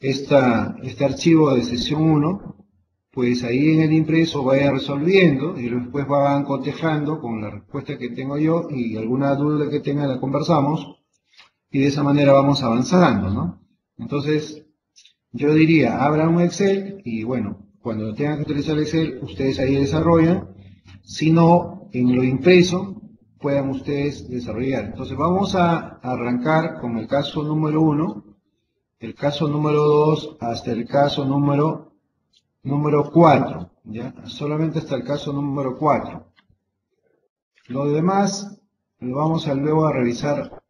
[SPEAKER 1] este archivo de sesión 1, pues ahí en el impreso vaya resolviendo y después van cotejando con la respuesta que tengo yo y alguna duda que tenga la conversamos y de esa manera vamos avanzando, ¿no? Entonces, yo diría, abran un Excel y bueno, cuando tengan que utilizar Excel, ustedes ahí desarrollan, si no, en lo impreso, puedan ustedes desarrollar. Entonces, vamos a arrancar con el caso número 1, el caso número 2, hasta el caso número 4, ¿ya? Solamente hasta el caso número 4. Lo demás lo vamos a luego a revisar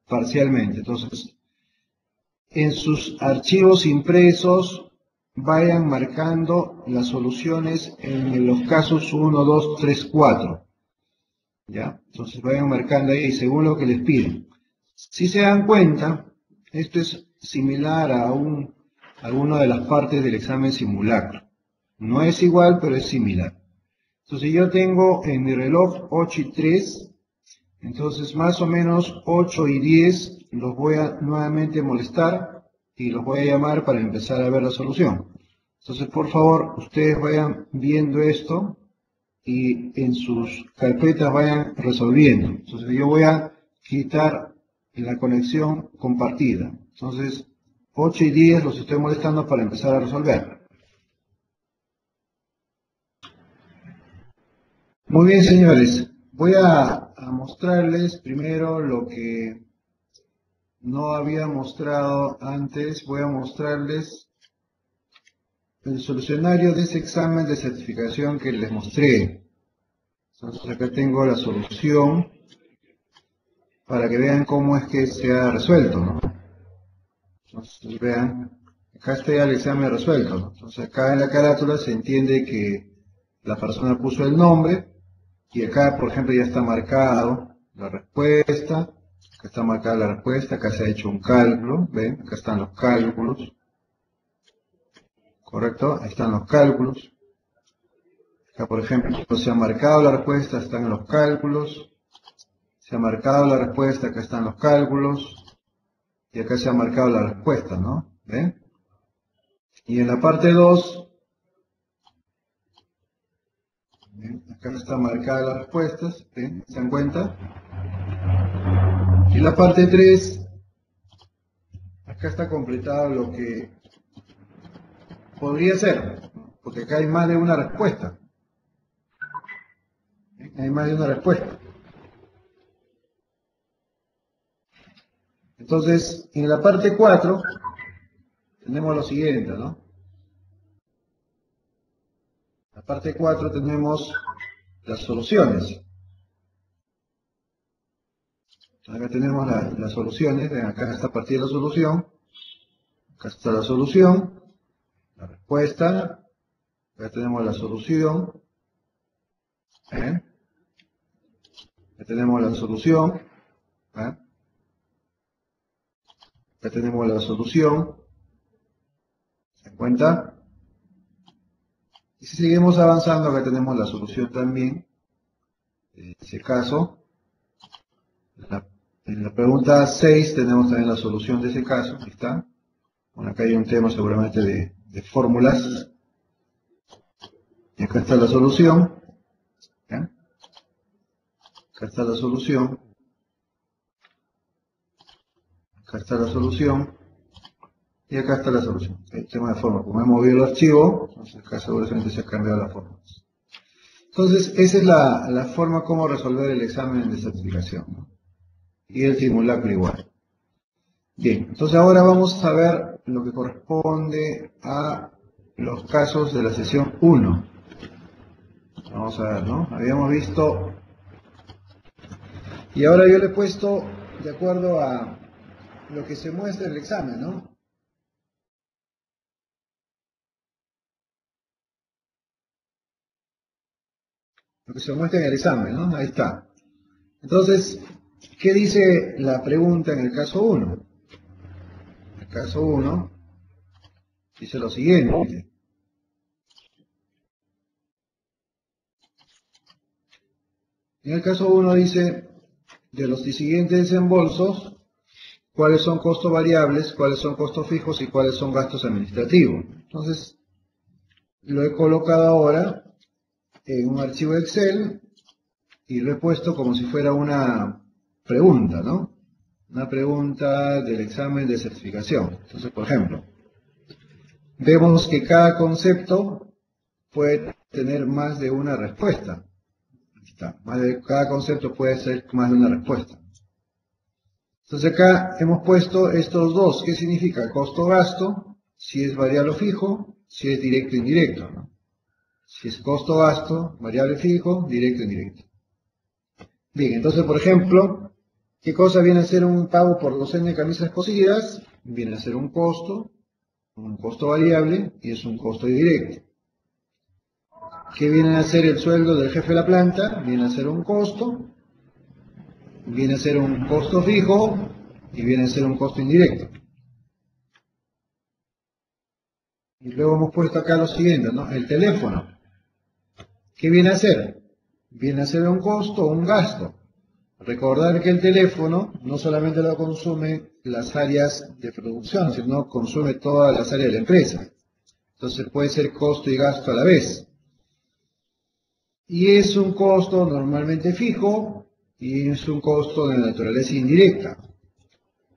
[SPEAKER 1] parcialmente. Entonces, en sus archivos impresos, vayan marcando las soluciones en los casos 1, 2, 3, 4. ¿Ya? Entonces, vayan marcando ahí según lo que les piden. Si se dan cuenta, esto es similar a alguna de las partes del examen simulacro. No es igual, pero es similar. Entonces yo tengo en mi reloj 8 y 3, entonces más o menos 8 y 10 los voy a nuevamente molestar y los voy a llamar para empezar a ver la solución. Entonces por favor ustedes vayan viendo esto y en sus carpetas vayan resolviendo. Entonces yo voy a quitar la conexión compartida. Entonces 8 y 10 los estoy molestando para empezar a resolver. Muy bien, señores. Voy a mostrarles primero lo que no había mostrado antes. Voy a mostrarles el solucionario de ese examen de certificación que les mostré. Entonces acá tengo la solución para que vean cómo es que se ha resuelto, ¿no? Entonces vean, acá está ya el examen resuelto, ¿no? Entonces acá en la carátula se entiende que la persona puso el nombre. Y acá, por ejemplo, ya está marcado la respuesta, acá está marcada la respuesta, acá se ha hecho un cálculo, ¿ven? Acá están los cálculos, ¿correcto? Ahí están los cálculos. Acá, por ejemplo, se ha marcado la respuesta, están los cálculos. Se ha marcado la respuesta, acá están los cálculos. Y acá se ha marcado la respuesta, ¿no? ¿Ven? Y en la parte 2, acá están marcadas las respuestas, ¿ven? ¿Se dan cuenta? Y la parte 3, acá está completado lo que podría ser, porque acá hay más de una respuesta. Hay más de una respuesta. Entonces, en la parte 4, tenemos lo siguiente, ¿no? En la parte 4 tenemos las soluciones. Acá tenemos las soluciones, acá está partida la solución, acá está la solución, la respuesta, acá tenemos la solución, acá tenemos la solución, acá tenemos la solución, ¿se dan cuenta? Y si seguimos avanzando, acá tenemos la solución también, en ese caso, en la pregunta 6 tenemos también la solución de ese caso, ahí está. Bueno, acá hay un tema seguramente de fórmulas. Y acá está la solución. ¿Ya? Acá está la solución. Acá está la solución. Y acá está la solución. El tema de forma. Como he movido el archivo, entonces acá seguramente se ha cambiado la forma. Entonces, esa es la forma como resolver el examen de certificación, ¿no? Y el simulacro igual. Bien, entonces ahora vamos a ver lo que corresponde a los casos de la sesión 1. Vamos a ver, ¿no? Habíamos visto, y ahora yo le he puesto de acuerdo a lo que se muestra en el examen, ¿no? Lo que se muestra en el examen, ¿no? Ahí está. Entonces, ¿qué dice la pregunta en el caso 1? El caso 1 dice lo siguiente. En el caso 1 dice, de los siguientes desembolsos, ¿cuáles son costos variables, cuáles son costos fijos y cuáles son gastos administrativos? Entonces, lo he colocado ahora en un archivo Excel y lo he puesto como si fuera una pregunta, ¿no? Una pregunta del examen de certificación. Entonces, por ejemplo, vemos que cada concepto puede tener más de una respuesta. Aquí está. Cada concepto puede ser más de una respuesta. Entonces acá hemos puesto estos dos. ¿Qué significa? Costo-gasto, si es variable o fijo, si es directo o indirecto, ¿no? Si es costo-gasto, variable fijo, directo o indirecto. Bien, entonces, por ejemplo, ¿qué cosa viene a ser un pago por docena de camisas cosidas? Viene a ser un costo variable y es un costo indirecto. ¿Qué viene a ser el sueldo del jefe de la planta? Viene a ser un costo, viene a ser un costo fijo y viene a ser un costo indirecto. Y luego hemos puesto acá lo siguiente, ¿no? El teléfono. ¿Qué viene a ser? Viene a ser un costo o un gasto. Recordar que el teléfono no solamente lo consume las áreas de producción, sino consume todas las áreas de la empresa. Entonces puede ser costo y gasto a la vez. Y es un costo normalmente fijo y es un costo de naturaleza indirecta.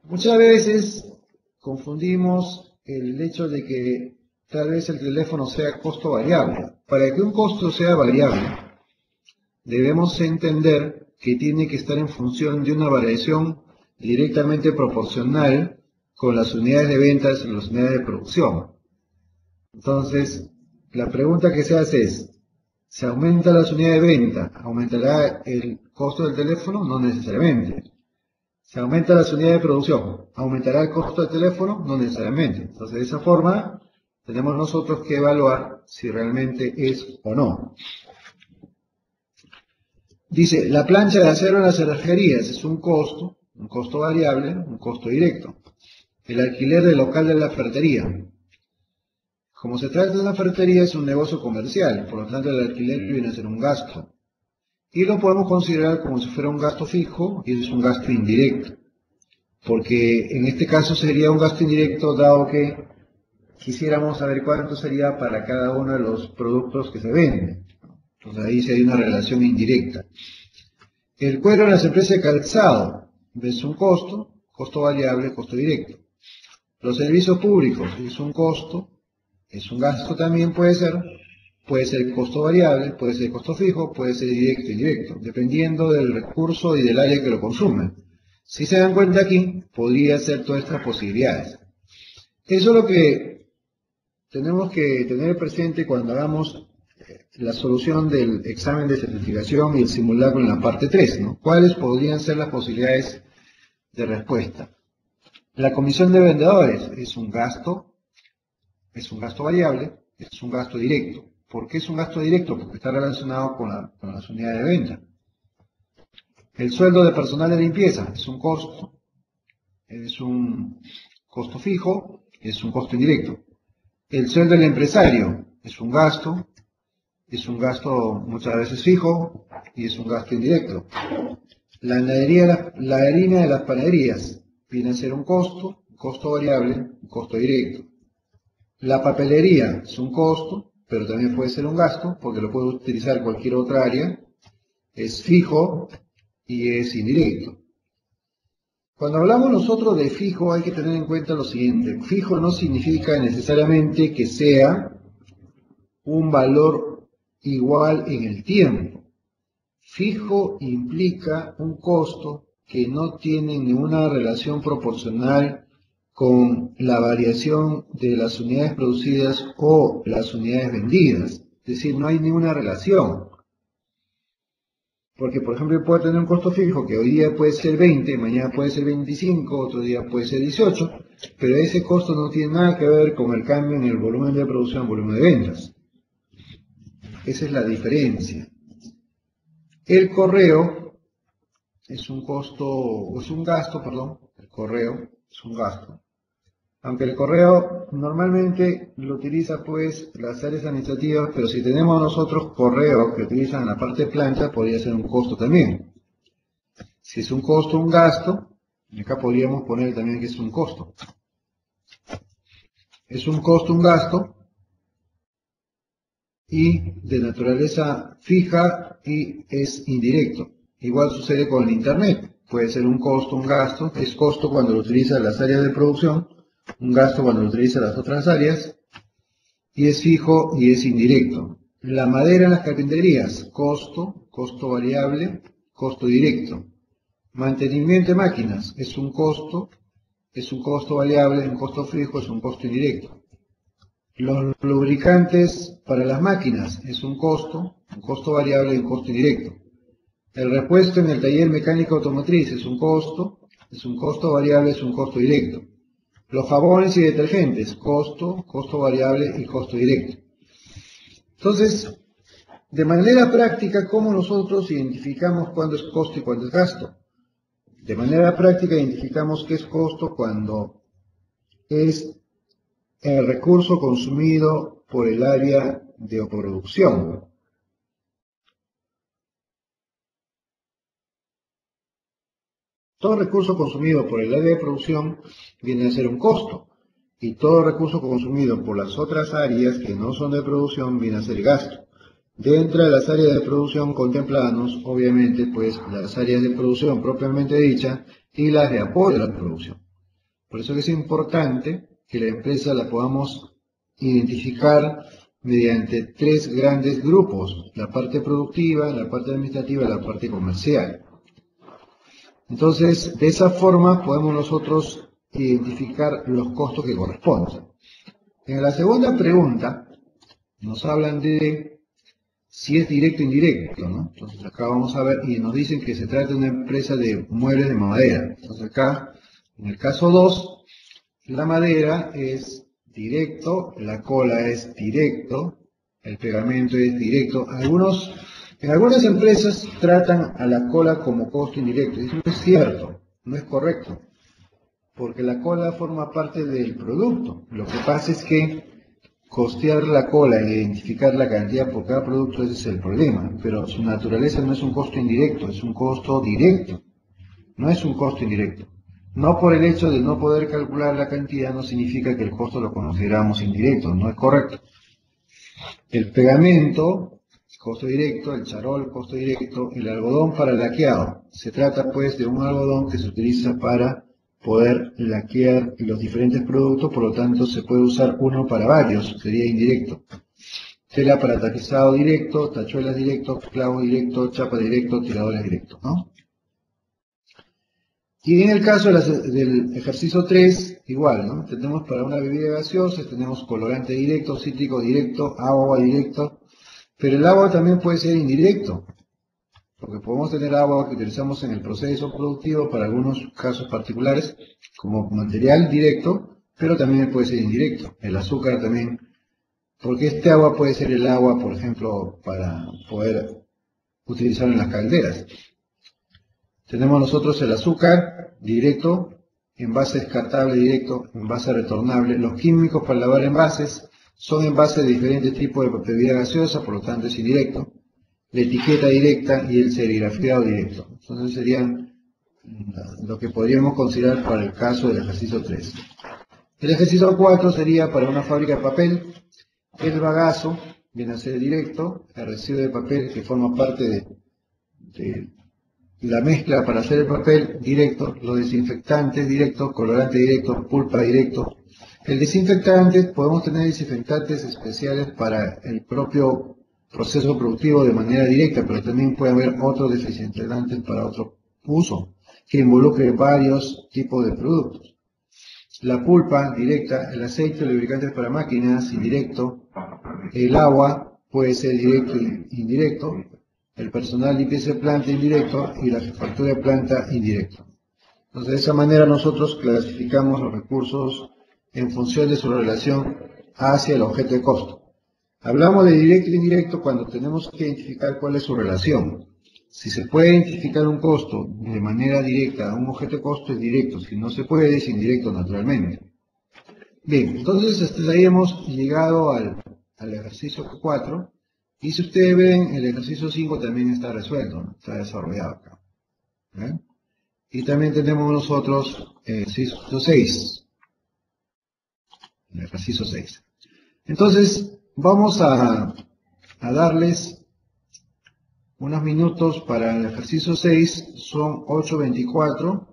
[SPEAKER 1] Muchas veces confundimos el hecho de que tal vez el teléfono sea costo variable. Para que un costo sea variable, debemos entender que tiene que estar en función de una variación directamente proporcional con las unidades de ventas y las unidades de producción. Entonces, la pregunta que se hace es, ¿se aumenta las unidades de venta? ¿Aumentará el costo del teléfono? No necesariamente. ¿Se aumenta las unidades de producción? ¿Aumentará el costo del teléfono? No necesariamente. Entonces, de esa forma, tenemos nosotros que evaluar si realmente es o no. Dice, la plancha de acero en las cerrajerías es un costo variable, un costo directo. El alquiler del local de la ferretería. Como se trata de una ferretería, es un negocio comercial, por lo tanto el alquiler viene a ser un gasto. Y lo podemos considerar como si fuera un gasto fijo y es un gasto indirecto. Porque en este caso sería un gasto indirecto dado que quisiéramos saber cuánto sería para cada uno de los productos que se venden. Entonces ahí sería una relación indirecta. El cuero en las empresas de calzado es un costo variable, costo directo. Los servicios públicos es un costo, es un gasto también puede ser costo variable, puede ser costo fijo, puede ser directo e indirecto, dependiendo del recurso y del área que lo consume. Si se dan cuenta aquí, podría ser todas estas posibilidades. Eso es lo que tenemos que tener presente cuando hagamos la solución del examen de certificación y el simulacro en la parte 3, ¿no? ¿Cuáles podrían ser las posibilidades de respuesta? La comisión de vendedores es un gasto variable, es un gasto directo. ¿Por qué es un gasto directo? Porque está relacionado con las unidades de venta. El sueldo de personal de limpieza es un costo fijo, es un costo indirecto. El sueldo del empresario es un gasto muchas veces fijo y es un gasto indirecto. La harina de las panaderías viene a ser un costo variable, un costo directo. La papelería es un costo, pero también puede ser un gasto, porque lo puede utilizar cualquier otra área, es fijo y es indirecto. Cuando hablamos nosotros de fijo hay que tener en cuenta lo siguiente, fijo no significa necesariamente que sea un valor igual en el tiempo. Fijo implica un costo que no tiene ninguna relación proporcional con la variación de las unidades producidas o las unidades vendidas. Es decir, no hay ninguna relación. Porque, por ejemplo, yo puedo tener un costo fijo que hoy día puede ser 20, mañana puede ser 25, otro día puede ser 18, pero ese costo no tiene nada que ver con el cambio en el volumen de producción, volumen de ventas. Esa es la diferencia. El correo es un gasto, el correo es un gasto. Aunque el correo normalmente lo utiliza pues las áreas administrativas, pero si tenemos nosotros correo que utilizan la parte de planta, podría ser un costo también. Si es un costo, un gasto, acá podríamos poner también que es un costo. Es un costo, un gasto, y de naturaleza fija y es indirecto. Igual sucede con el Internet. Puede ser un costo, un gasto. Es costo cuando lo utiliza las áreas de producción, un gasto cuando lo utiliza las otras áreas, y es fijo y es indirecto. La madera en las carpinterías, costo, costo variable, costo directo. Mantenimiento de máquinas, es un costo variable, un costo fijo, es un costo indirecto. Los lubricantes para las máquinas, es un costo variable y un costo indirecto. El repuesto en el taller mecánico automotriz, es un costo variable, es un costo directo. Los jabones y detergentes, costo variable y costo directo. Entonces, de manera práctica, ¿cómo nosotros identificamos cuándo es costo y cuándo es gasto? De manera práctica identificamos qué es costo cuando es el recurso consumido por el área de producción. Todo recurso consumido por el área de producción viene a ser un costo, y todo recurso consumido por las otras áreas que no son de producción viene a ser gasto. Dentro de las áreas de producción contemplamos, obviamente, pues las áreas de producción propiamente dicha y las de apoyo a la producción. Por eso es importante que la empresa la podamos identificar mediante tres grandes grupos: la parte productiva, la parte administrativa y la parte comercial. Entonces, de esa forma podemos nosotros identificar los costos que corresponden. En la segunda pregunta nos hablan de si es directo o indirecto, ¿no? Entonces acá vamos a ver, y nos dicen que se trata de una empresa de muebles de madera. Entonces acá, en el caso 2, la madera es directo, la cola es directo, el pegamento es directo. En algunas empresas tratan a la cola como costo indirecto, y eso no es cierto, no es correcto, porque la cola forma parte del producto. Lo que pasa es que costear la cola e identificar la cantidad por cada producto, ese es el problema, pero su naturaleza no es un costo indirecto, es un costo directo, no es un costo indirecto. No por el hecho de no poder calcular la cantidad no significa que el costo lo consideramos indirecto, no es correcto. El pegamento, costo directo, el charol, costo directo, el algodón para el laqueado. Se trata pues de un algodón que se utiliza para poder laquear los diferentes productos, por lo tanto se puede usar uno para varios, sería indirecto. Tela para tapizado directo, tachuelas directo, clavo directo, chapa directo, tiradores directos, ¿no? Y en el caso del ejercicio 3, igual, ¿no? Tenemos para una bebida gaseosa, tenemos colorante directo, cítrico directo, agua directo, pero el agua también puede ser indirecto, porque podemos tener agua que utilizamos en el proceso productivo para algunos casos particulares como material directo, pero también puede ser indirecto. El azúcar también, porque este agua puede ser el agua, por ejemplo, para poder utilizar en las calderas. Tenemos nosotros el azúcar directo, envase descartable directo, envase retornable. Los químicos para lavar envases son envases de diferentes tipos de bebida gaseosa, por lo tanto es indirecto. La etiqueta directa y el serigrafiado directo. Entonces serían lo que podríamos considerar para el caso del ejercicio 3. El ejercicio 4 sería para una fábrica de papel. El bagazo viene a ser directo, el residuo de papel que forma parte de la mezcla para hacer el papel directo, los desinfectantes directos, colorante directo, pulpa directo. El desinfectante, podemos tener desinfectantes especiales para el propio proceso productivo de manera directa, pero también puede haber otros desinfectantes para otro uso, que involucre varios tipos de productos. La pulpa directa, el aceite, lubricantes para máquinas, indirecto. El agua puede ser directo e indirecto. El personal limpieza de planta indirecto y la jefatura de planta indirecto. Entonces, de esa manera nosotros clasificamos los recursos en función de su relación hacia el objeto de costo. Hablamos de directo e indirecto cuando tenemos que identificar cuál es su relación. Si se puede identificar un costo de manera directa a un objeto de costo, es directo. Si no se puede, es indirecto naturalmente. Bien, entonces hasta ahí hemos llegado al ejercicio 4. Y si ustedes ven, el ejercicio 5 también está resuelto, ¿no? Está desarrollado acá. Y también tenemos nosotros el ejercicio 6. El ejercicio 6. Entonces, vamos a a darles unos minutos para el ejercicio 6, son 8:24.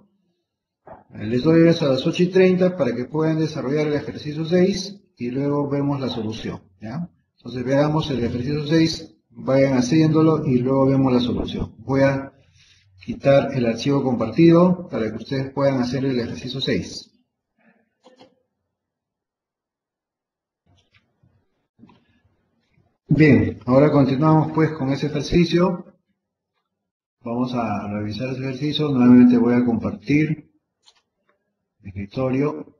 [SPEAKER 1] Les doy hasta las 8:30 para que puedan desarrollar el ejercicio 6 y luego vemos la solución, ¿ya? Entonces veamos el ejercicio 6, vayan haciéndolo y luego vemos la solución. Voy a quitar el archivo compartido para que ustedes puedan hacer el ejercicio 6. Bien, ahora continuamos pues con ese ejercicio. Vamos a revisar ese ejercicio. Nuevamente voy a compartir mi escritorio.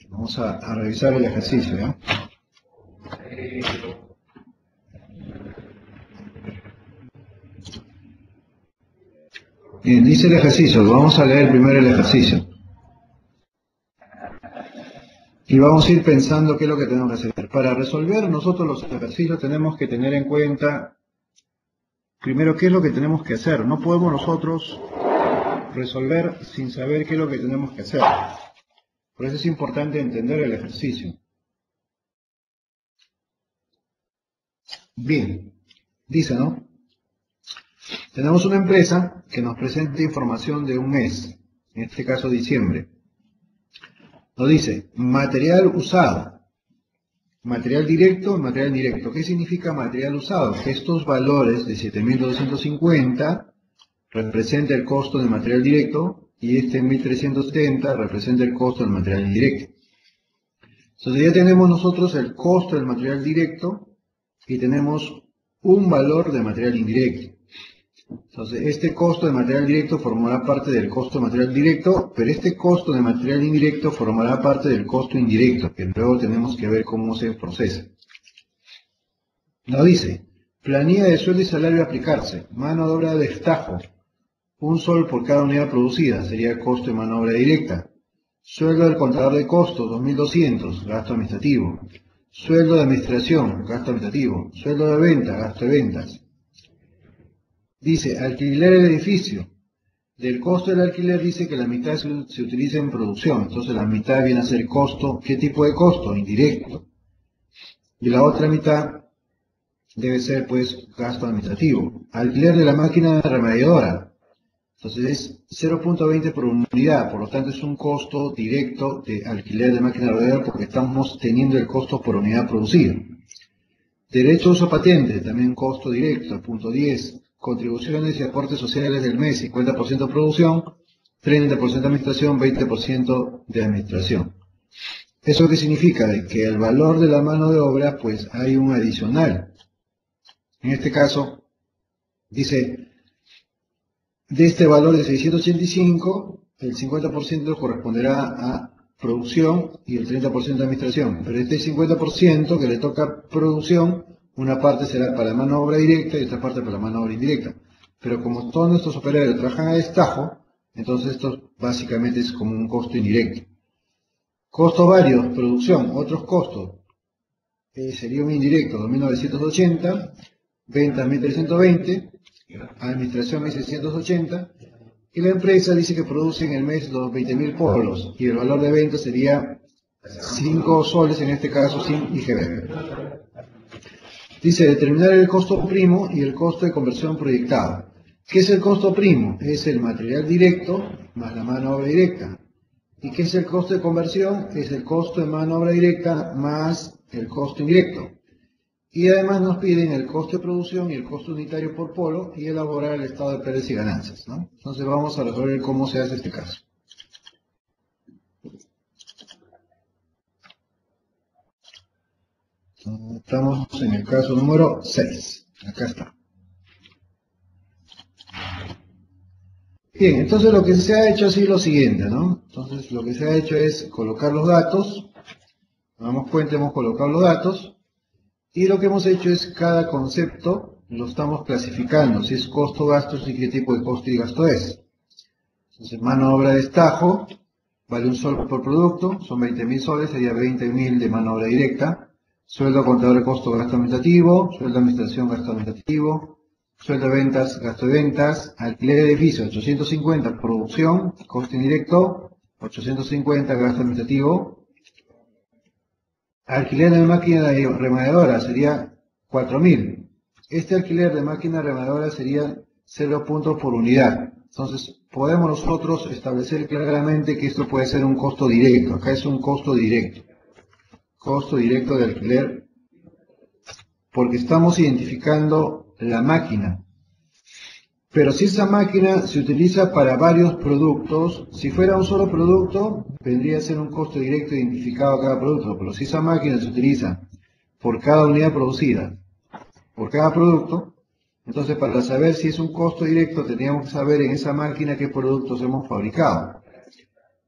[SPEAKER 1] Vamos a revisar el ejercicio, ¿ya? Bien, dice el ejercicio. Vamos a leer primero el ejercicio. Y vamos a ir pensando qué es lo que tenemos que hacer. Para resolver nosotros los ejercicios tenemos que tener en cuenta, primero, qué es lo que tenemos que hacer. No podemos nosotros resolver sin saber qué es lo que tenemos que hacer. Por eso es importante entender el ejercicio. Bien, dice, ¿no? Tenemos una empresa que nos presenta información de un mes, en este caso diciembre. Nos dice, material usado, material directo, material indirecto. ¿Qué significa material usado? Que estos valores de 7.250 representa el costo del material directo y este 1.370 representa el costo del material indirecto. Entonces ya tenemos nosotros el costo del material directo y tenemos un valor de material indirecto. Entonces, este costo de material directo formará parte del costo de material directo, pero este costo de material indirecto formará parte del costo indirecto, que luego tenemos que ver cómo se procesa. Nos dice, planilla de sueldo y salario a aplicarse, mano de obra de destajo, un sol por cada unidad producida, sería el costo de mano de obra directa. Sueldo del contador de costos, 2.200, gasto administrativo. Sueldo de administración, gasto administrativo. Sueldo de venta, gasto de ventas. Dice, alquiler del edificio. Del costo del alquiler dice que la mitad se utiliza en producción, entonces la mitad viene a ser costo. ¿Qué tipo de costo? Indirecto. Y la otra mitad debe ser pues gasto administrativo. Alquiler de la máquina remediadora. Entonces es 0.20 por unidad, por lo tanto es un costo directo de alquiler de máquina remediadora porque estamos teniendo el costo por unidad producida. Derecho a uso patente, también costo directo, punto 10. Contribuciones y aportes sociales del mes, 50% producción, 30% administración, 20% de administración. ¿Eso qué significa? De que el valor de la mano de obra, pues hay un adicional. En este caso, dice, de este valor de 685, el 50% corresponderá a producción y el 30% de administración. Pero este 50% que le toca producción, una parte será para la mano de obra directa y otra parte para la mano de obra indirecta. Pero como todos nuestros operarios trabajan a destajo, entonces esto básicamente es como un costo indirecto. Costos varios, producción, otros costos. Sería un indirecto, 2.980, ventas 1.320, administración 1.680, y la empresa dice que produce en el mes los 20.000 polos, y el valor de venta sería 5 soles, en este caso sin IGB. Dice, determinar el costo primo y el costo de conversión proyectado. ¿Qué es el costo primo? Es el material directo más la mano de obra directa. ¿Y qué es el costo de conversión? Es el costo de mano de obra directa más el costo indirecto. Y además nos piden el costo de producción y el costo unitario por polo y elaborar el estado de pérdidas y ganancias, ¿no? Entonces vamos a resolver cómo se hace este caso. Estamos en el caso número 6. Acá está. Bien, entonces lo que se ha hecho es lo siguiente, ¿no? Entonces lo que se ha hecho es colocar los datos. Nos damos cuenta, hemos colocado los datos. Y lo que hemos hecho es cada concepto lo estamos clasificando. Si es costo, gastos y qué tipo de costo y gasto es. Entonces, mano de obra de destajo, vale un sol por producto, son 20.000 soles, sería 20.000 de mano de obra directa. Sueldo contador de costo, gasto administrativo. Sueldo de administración, gasto administrativo. Sueldo de ventas, gasto de ventas. Alquiler de edificio, 850, producción, costo indirecto, 850, gasto administrativo. Alquiler de máquina removedora sería 4.000. Este alquiler de máquina removedora sería 0 puntos por unidad. Entonces, podemos nosotros establecer claramente que esto puede ser un costo directo. Acá es un costo directo. Costo directo de alquiler, porque estamos identificando la máquina. Pero si esa máquina se utiliza para varios productos, si fuera un solo producto, vendría a ser un costo directo identificado a cada producto. Pero si esa máquina se utiliza por cada unidad producida, por cada producto, entonces para saber si es un costo directo, tendríamos que saber en esa máquina qué productos hemos fabricado.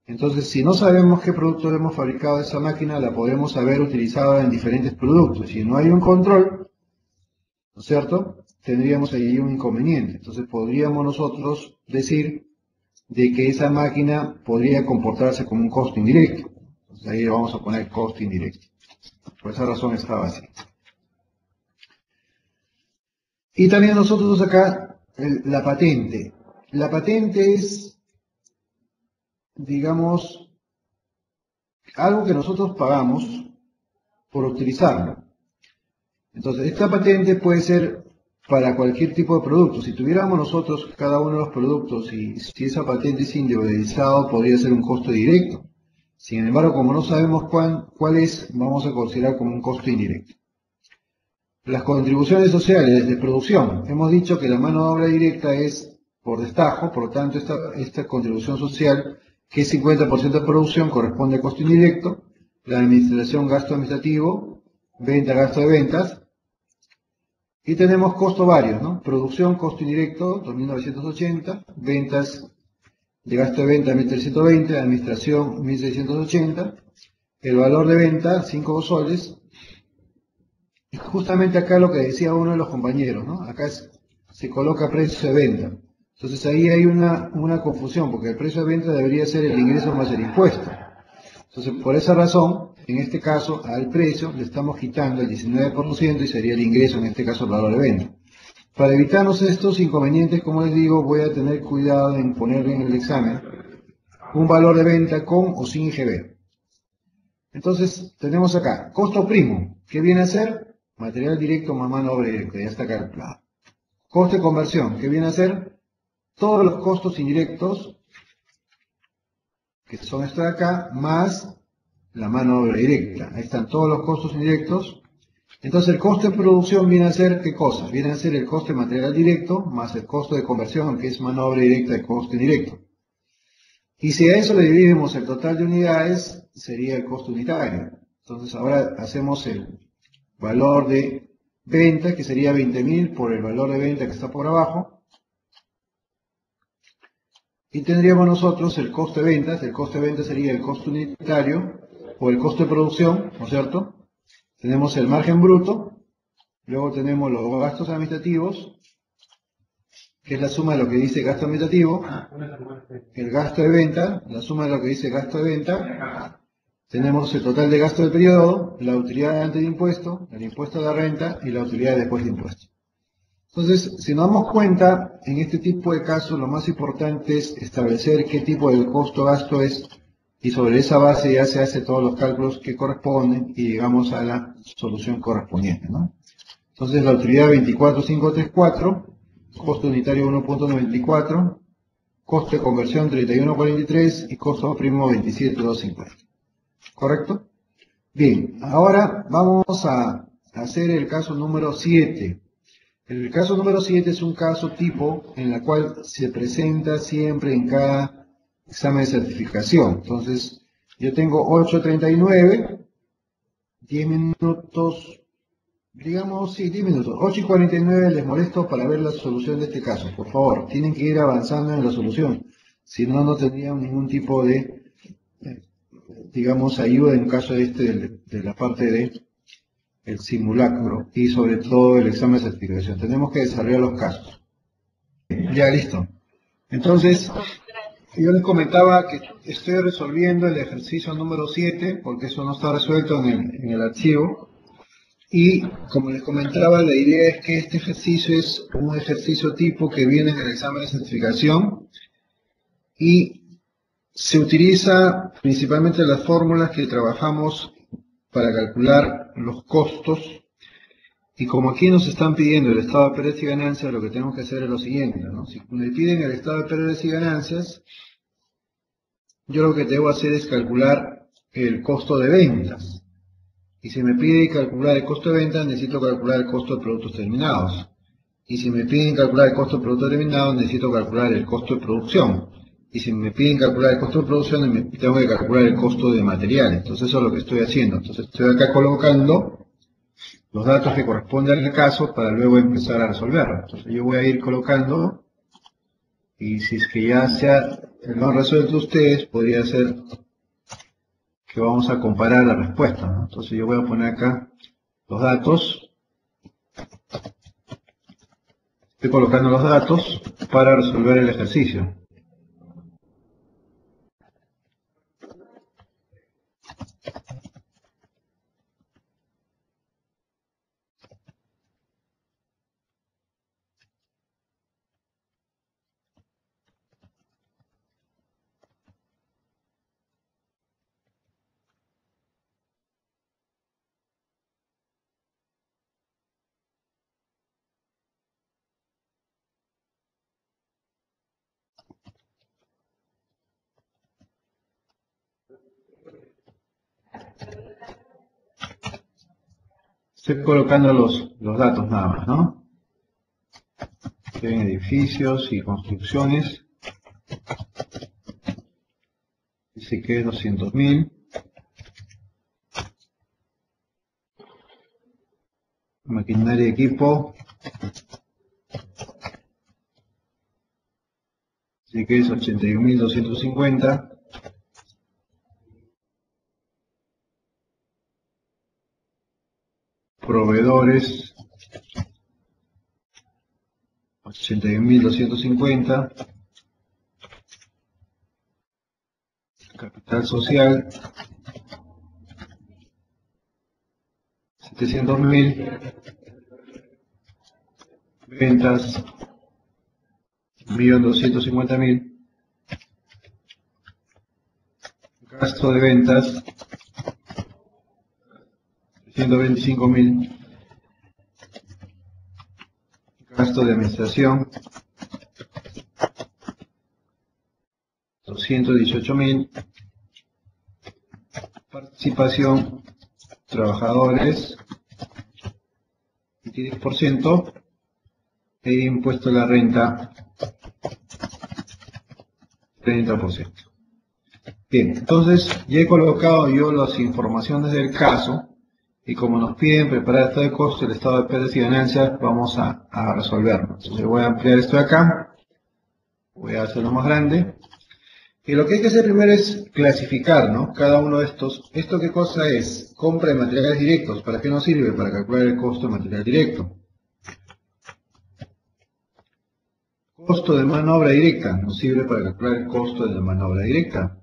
[SPEAKER 1] Entonces, si no sabemos qué productos hemos fabricado de esa máquina, la podemos haber utilizado en diferentes productos. Si no hay un control, ¿no es cierto?, tendríamos ahí un inconveniente. Entonces podríamos nosotros decir de que esa máquina podría comportarse como un costo indirecto. Entonces ahí vamos a poner costo indirecto. Por esa razón estaba así. Y también nosotros acá, la patente. La patente es, digamos, algo que nosotros pagamos por utilizarlo. Entonces, esta patente puede ser para cualquier tipo de producto. Si tuviéramos nosotros cada uno de los productos y si esa patente es individualizado, podría ser un costo directo. Sin embargo, como no sabemos cuál es, vamos a considerar como un costo indirecto. Las contribuciones sociales de producción. Hemos dicho que la mano de obra directa es por destajo, por lo tanto, esta contribución social, que es 50% de producción, corresponde a costo indirecto. La administración, gasto administrativo, venta, gasto de ventas. Y tenemos costos varios, ¿no? Producción, costo indirecto, 2.980, ventas de gasto de venta, 1.320, administración, 1.680, el valor de venta, 5 soles. Y justamente acá lo que decía uno de los compañeros, ¿no? Acá se coloca precio de venta. Entonces ahí hay una confusión, porque el precio de venta debería ser el ingreso más el impuesto. Entonces, por esa razón, en este caso, al precio le estamos quitando el 19% y sería el ingreso, en este caso, el valor de venta. Para evitarnos estos inconvenientes, como les digo, voy a tener cuidado en poner en el examen un valor de venta con o sin IGB. Entonces, tenemos acá, costo primo, ¿qué viene a ser? Material directo más mano de obra directa, ya está calculado. Costo de conversión, ¿qué viene a ser? Todos los costos indirectos, que son estos de acá, más la mano de obra directa. Ahí están todos los costos indirectos. Entonces el costo de producción viene a ser, ¿qué cosa? Viene a ser el costo de material directo más el costo de conversión, que es mano de obra directa de costo indirecto. Y si a eso le dividimos el total de unidades, sería el costo unitario. Entonces ahora hacemos el valor de venta, que sería 20.000 por el valor de venta que está por abajo. Y tendríamos nosotros el costo de ventas. El costo de ventas sería el costo unitario o el costo de producción, ¿no es cierto? Tenemos el margen bruto, luego tenemos los gastos administrativos, que es la suma de lo que dice gasto administrativo, el gasto de venta, la suma de lo que dice gasto de venta, tenemos el total de gasto del periodo, la utilidad antes de impuesto, el impuesto de renta y la utilidad después de impuesto. Entonces, si nos damos cuenta, en este tipo de casos lo más importante es establecer qué tipo de costo-gasto es y sobre esa base ya se hacen todos los cálculos que corresponden y llegamos a la solución correspondiente, ¿no? Entonces la utilidad 24.534, costo unitario 1.94, costo de conversión 31.43 y costo primo 27.250. ¿Correcto? Bien, ahora vamos a hacer el caso número 7. El caso número 7 es un caso tipo en la cual se presenta siempre en cada examen de certificación. Entonces, yo tengo 8:39, 10 minutos, digamos, sí, 10 minutos. 8:49 les molesto para ver la solución de este caso. Por favor, tienen que ir avanzando en la solución. Si no, no tendrían ningún tipo de, digamos, ayuda en caso de la parte de el simulacro y sobre todo el examen de certificación. Tenemos que desarrollar los casos. Ya, listo. Entonces, yo les comentaba que estoy resolviendo el ejercicio número 7, porque eso no está resuelto en el archivo. Y como les comentaba, la idea es que este ejercicio es un ejercicio tipo que viene en el examen de certificación y se utiliza principalmente las fórmulas que trabajamos para calcular los costos. Y como aquí nos están pidiendo el estado de pérdidas y ganancias, lo que tenemos que hacer es lo siguiente, ¿no? Si me piden el estado de pérdidas y ganancias, yo lo que debo hacer es calcular el costo de ventas. Y si me pide calcular el costo de ventas, necesito calcular el costo de productos terminados. Y si me piden calcular el costo de productos terminados, necesito calcular el costo de producción. Y si me piden calcular el costo de producción, tengo que calcular el costo de materiales. Entonces eso es lo que estoy haciendo. Entonces estoy acá colocando los datos que corresponden al caso para luego empezar a resolverlo. Entonces yo voy a ir colocando, y si es que ya lo han resuelto ustedes, podría ser que vamos a comparar la respuesta, ¿no? Entonces yo voy a poner acá los datos, estoy colocando los datos para resolver el ejercicio. Estoy colocando los datos nada más, ¿no? En edificios y construcciones. Dice que es 200.000. Maquinaria y equipo. Dice que es 81.250. Proveedores, 81.250. Capital social, 700.000. Ventas, 1.250.000. Gasto de ventas, 125.000. Gasto de administración, 218.000. Participación, trabajadores, 10%. E impuesto a la renta, 30%. Bien, entonces ya he colocado yo las informaciones del caso, y como nos piden preparar el estado de costo y el estado de pérdidas y ganancias, vamos a resolverlo. Entonces voy a ampliar esto de acá, voy a hacerlo más grande, y lo que hay que hacer primero es clasificar, ¿no? Cada uno de estos. ¿Esto qué cosa es? Compra de materiales directos. ¿Para qué nos sirve? Para calcular el costo de material directo. Costo de mano de obra directa, nos sirve para calcular el costo de la mano de obra directa.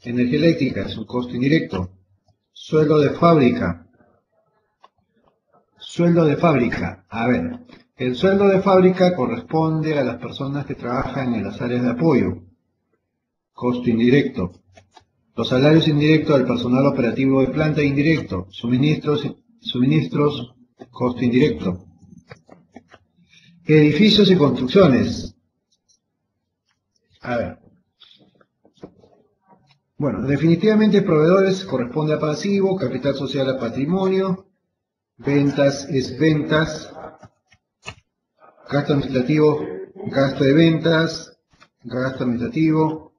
[SPEAKER 1] Energía eléctrica es un costo indirecto. Sueldo de fábrica. Sueldo de fábrica. A ver, el sueldo de fábrica corresponde a las personas que trabajan en las áreas de apoyo. Costo indirecto. Los salarios indirectos del personal operativo de planta indirecto. Suministros, costo indirecto. Edificios y construcciones. A ver. Bueno, definitivamente proveedores corresponde a pasivo, capital social a patrimonio, ventas es ventas, gasto administrativo, gasto de ventas, gasto administrativo,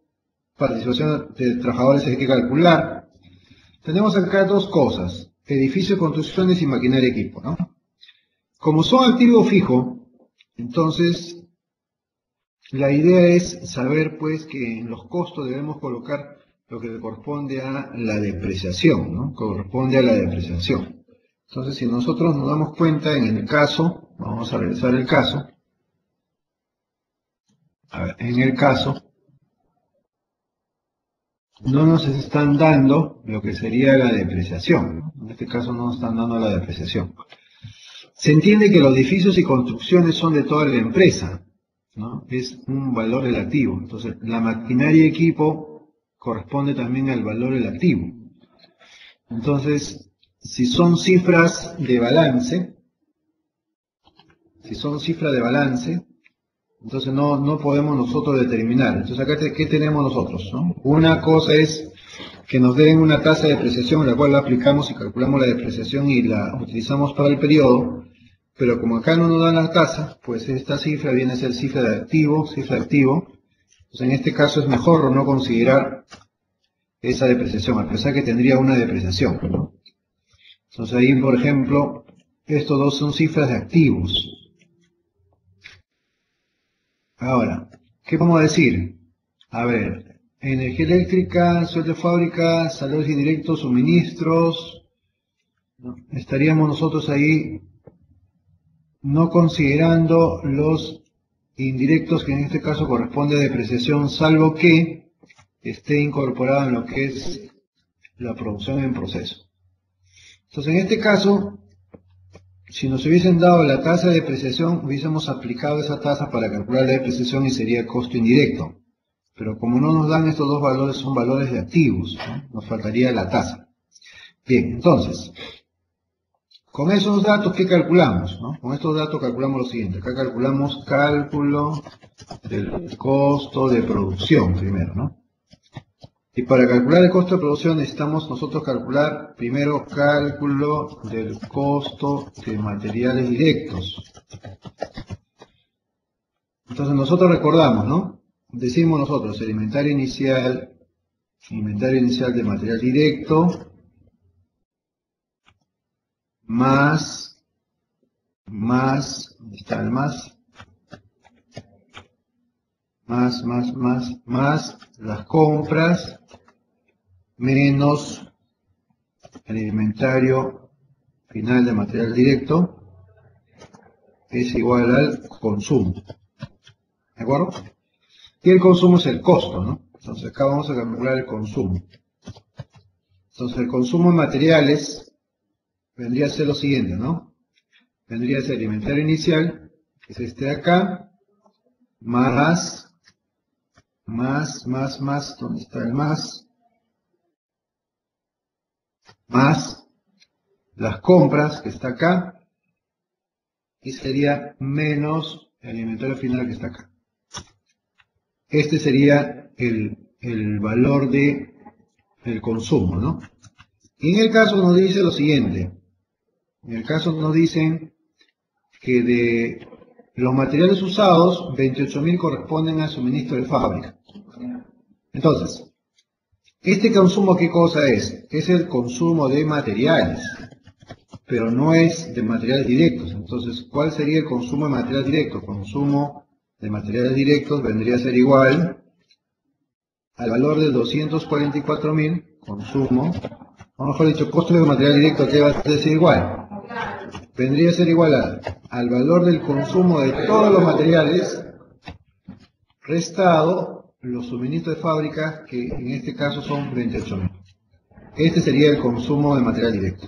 [SPEAKER 1] participación de trabajadores hay que calcular. Tenemos acá dos cosas, edificios, construcciones y maquinaria y equipo, ¿no? Como son activo fijo, entonces la idea es saber pues que en los costos debemos colocar lo que corresponde a la depreciación, ¿no? Corresponde a la depreciación. Entonces, si nosotros nos damos cuenta en el caso, vamos a revisar el caso. A ver, en el caso, no nos están dando lo que sería la depreciación, ¿no? En este caso no nos están dando la depreciación. Se entiende que los edificios y construcciones son de toda la empresa, ¿no? Es un valor relativo. Entonces, la maquinaria y equipo corresponde también al valor relativo. Entonces, si son cifras de balance, entonces no podemos nosotros determinar. Entonces acá, ¿qué tenemos nosotros, no? Una cosa es que nos den una tasa de depreciación, la cual la aplicamos y calculamos la depreciación y la utilizamos para el periodo, pero como acá no nos dan la tasa, pues esta cifra viene a ser cifra de activo. Entonces en este caso es mejor no considerar esa depreciación, a pesar que tendría una depreciación, ¿no? Entonces ahí, por ejemplo, estos dos son cifras de activos. Ahora, ¿qué vamos a decir? A ver, energía eléctrica, sueldo de fábrica, salarios indirectos, suministros. ¿No? Estaríamos nosotros ahí no considerando los indirectos, que en este caso corresponde a depreciación, salvo que esté incorporado en lo que es la producción en proceso. Entonces, en este caso, si nos hubiesen dado la tasa de depreciación, hubiésemos aplicado esa tasa para calcular la depreciación y sería costo indirecto. Pero como no nos dan estos dos valores, son valores de activos, ¿no? Nos faltaría la tasa. Bien, entonces, con esos datos, ¿qué calculamos, no? Con estos datos calculamos lo siguiente. Acá calculamos cálculo del costo de producción primero, ¿no? Y para calcular el costo de producción necesitamos nosotros calcular primero cálculo del costo de materiales directos. Entonces nosotros recordamos, ¿no? Decimos nosotros el inventario inicial de material directo más, ¿dónde está el más? Más las compras menos el inventario final de material directo es igual al consumo. ¿De acuerdo? Y el consumo es el costo, ¿no? Entonces acá vamos a calcular el consumo. Entonces el consumo en materiales vendría a ser lo siguiente, ¿no? Vendría a ser el inventario inicial, que es este de acá, más, ¿dónde está el más? Más las compras, que está acá, y sería menos el inventario final que está acá. Este sería el valor del consumo, ¿no? Y en el caso nos dice lo siguiente. En el caso nos dicen que de los materiales usados, 28.000 corresponden al suministro de fábrica. Entonces, ¿este consumo qué cosa es? Es el consumo de materiales, pero no es de materiales directos. Entonces, ¿cuál sería el consumo de material directo? Consumo de materiales directos vendría a ser igual al valor de 244.000, consumo, o mejor dicho, costo de material directo, ¿qué va a ser igual? Vendría a ser igual al valor del consumo de todos los materiales restado los suministros de fábrica, que en este caso son 28.000. Este sería el consumo de material directo.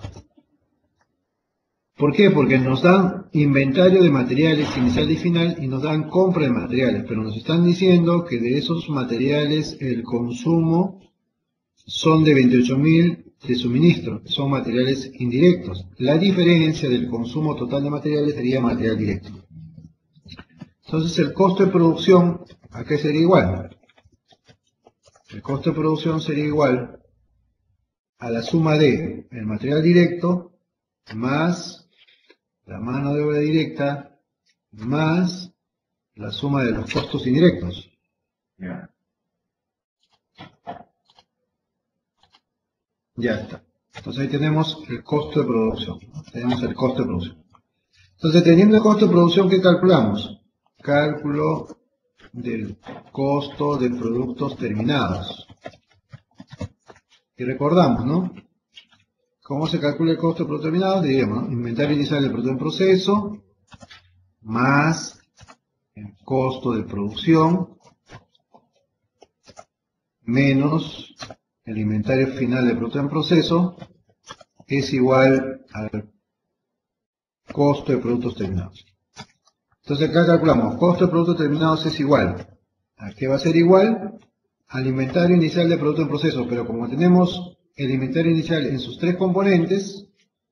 [SPEAKER 1] ¿Por qué? Porque nos dan inventario de materiales inicial y final y nos dan compra de materiales, pero nos están diciendo que de esos materiales el consumo son de 28.000 de suministro, que son materiales indirectos. La diferencia del consumo total de materiales sería material directo. Entonces el costo de producción, ¿a qué sería igual? El costo de producción sería igual a la suma de el material directo más la mano de obra directa más la suma de los costos indirectos. Ya está. Entonces ahí tenemos el costo de producción. Entonces, teniendo el costo de producción, ¿qué calculamos? Cálculo del costo de productos terminados. Y recordamos, ¿no? ¿Cómo se calcula el costo de productos terminados? Diríamos, ¿no? Inventario inicial del producto en proceso, más el costo de producción, menos el inventario final del producto en proceso, es igual al costo de productos terminados. Entonces acá calculamos, costo de productos terminados es igual. ¿A qué va a ser igual? Al inventario inicial de producto en proceso, pero como tenemos el inventario inicial en sus tres componentes,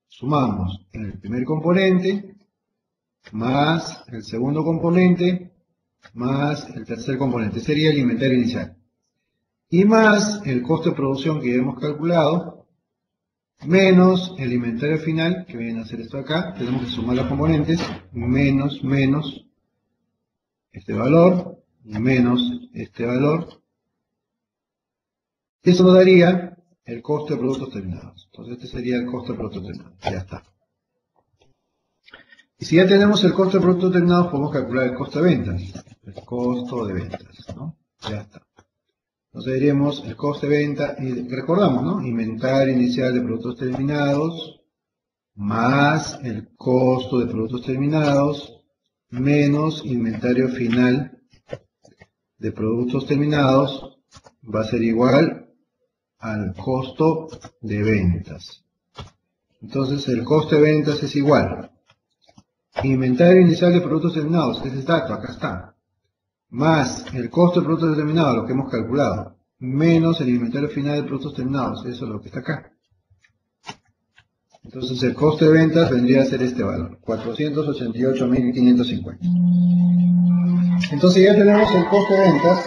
[SPEAKER 1] Sumamos el primer componente más el segundo componente más el tercer componente. Sería el inventario inicial. Y más el costo de producción que ya hemos calculado, menos el inventario final, que viene a ser esto acá. Tenemos que sumar los componentes, menos este valor, menos este valor. Eso nos daría el costo de productos terminados. Entonces este sería el costo de productos terminados. Ya está. Y si ya tenemos el costo de productos terminados, podemos calcular el costo de ventas. El costo de ventas, ¿no? Ya está. Entonces diríamos el costo de venta, y recordamos, ¿no? Inventario inicial de productos terminados, más el costo de productos terminados, menos inventario final de productos terminados, va a ser igual al costo de ventas. Entonces el costo de ventas es igual. Inventario inicial de productos terminados, ese es dato, acá está. Más el costo de productos terminados, lo que hemos calculado, menos el inventario final de productos terminados, eso es lo que está acá. Entonces el costo de ventas vendría a ser este valor, 488.550. Entonces ya tenemos el costo de ventas.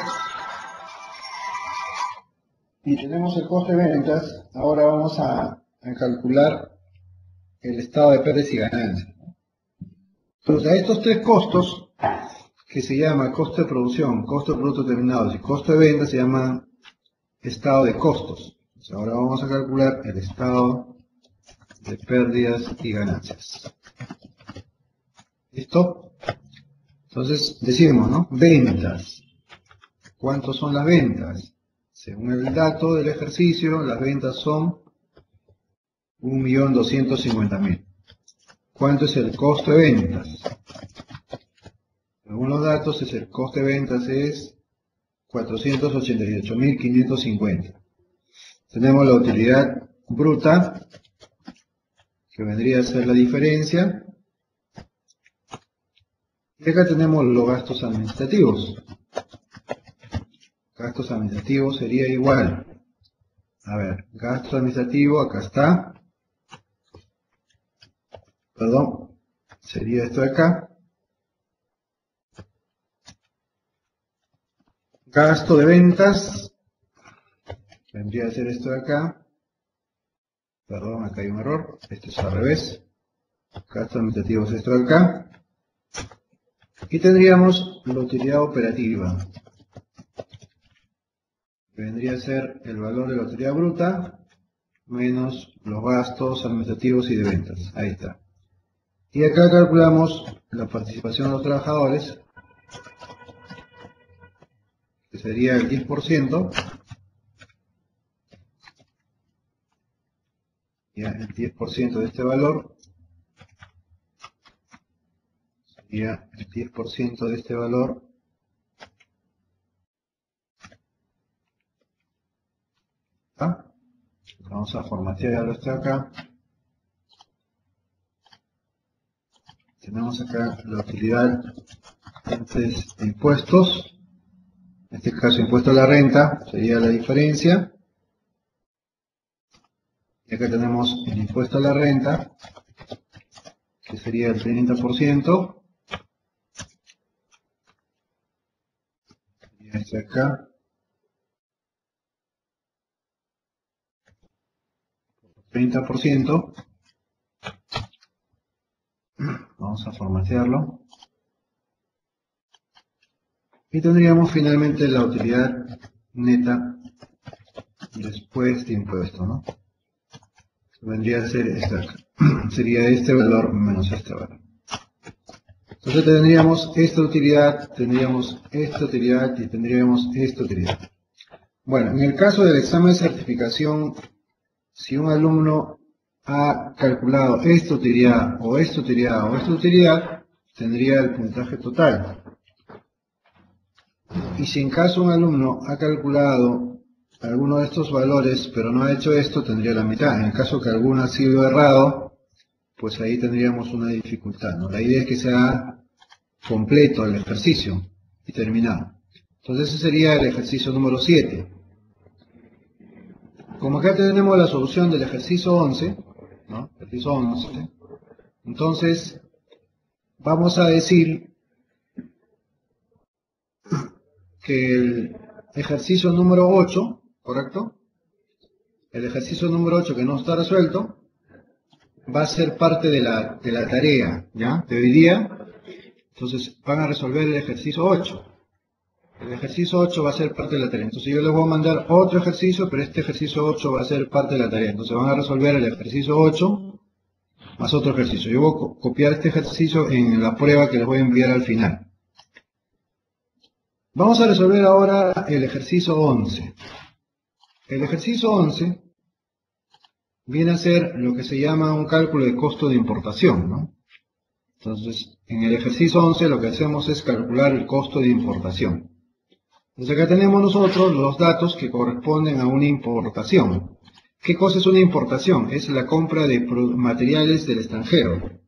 [SPEAKER 1] Y tenemos el costo de ventas, ahora vamos a calcular el estado de pérdidas y ganancias. Entonces a estos tres costos, que se llama costo de producción, costo de productos terminados y costo de venta, se llama estado de costos. Entonces ahora vamos a calcular el estado de pérdidas y ganancias. ¿Listo? Entonces decimos, ¿no? Ventas. ¿Cuántos son las ventas? Según el dato del ejercicio, las ventas son 1.250.000. ¿Cuánto es el costo de ventas? Según los datos, el costo de ventas es 488.550. Tenemos la utilidad bruta, que vendría a ser la diferencia. Y acá tenemos los gastos administrativos. Gastos administrativos sería igual. A ver, gasto administrativo, acá está. Perdón, sería esto de acá. Gasto de ventas, vendría a ser esto de acá. Perdón, acá hay un error. Esto es al revés. Gasto administrativo es esto de acá. Y tendríamos la utilidad operativa, que vendría a ser el valor de la utilidad bruta menos los gastos administrativos y de ventas. Ahí está. Y acá calculamos la participación de los trabajadores, que sería el 10%. Ya el 10% de este valor sería el 10% de este valor ¿ah? Vamos a formatearlo hasta acá. Tenemos acá la utilidad antes de impuestos. En este caso, impuesto a la renta sería la diferencia. Y acá tenemos el impuesto a la renta, que sería el 30%. Y este acá. 30%. Vamos a formatearlo. Y tendríamos finalmente la utilidad neta después de impuesto, ¿no? Vendría a ser esta acá. Sería este valor menos este valor. Entonces tendríamos esta utilidad, tendríamos esta utilidad y tendríamos esta utilidad. Bueno, en el caso del examen de certificación, si un alumno ha calculado esta utilidad o esta utilidad o esta utilidad, tendría el puntaje total. Y si en caso un alumno ha calculado alguno de estos valores, pero no ha hecho esto, tendría la mitad. En el caso que alguno ha sido errado, pues ahí tendríamos una dificultad, ¿no? La idea es que sea completo el ejercicio y terminado. Entonces ese sería el ejercicio número 7. Como acá tenemos la solución del ejercicio 11, ¿no? El ejercicio 11. Entonces, vamos a decir que el ejercicio número 8, ¿correcto? El ejercicio número 8 que no está resuelto va a ser parte de la tarea, ¿ya? De hoy día. Entonces van a resolver el ejercicio 8. El ejercicio 8 va a ser parte de la tarea. Entonces yo les voy a mandar otro ejercicio, pero este ejercicio 8 va a ser parte de la tarea. Entonces van a resolver el ejercicio 8 más otro ejercicio. Yo voy a copiar este ejercicio en la prueba que les voy a enviar al final. Vamos a resolver ahora el ejercicio 11. El ejercicio 11 viene a ser lo que se llama un cálculo de costo de importación, ¿no? Entonces, en el ejercicio 11 lo que hacemos es calcular el costo de importación. Entonces acá tenemos nosotros los datos que corresponden a una importación. ¿Qué cosa es una importación? Es la compra de materiales del extranjero.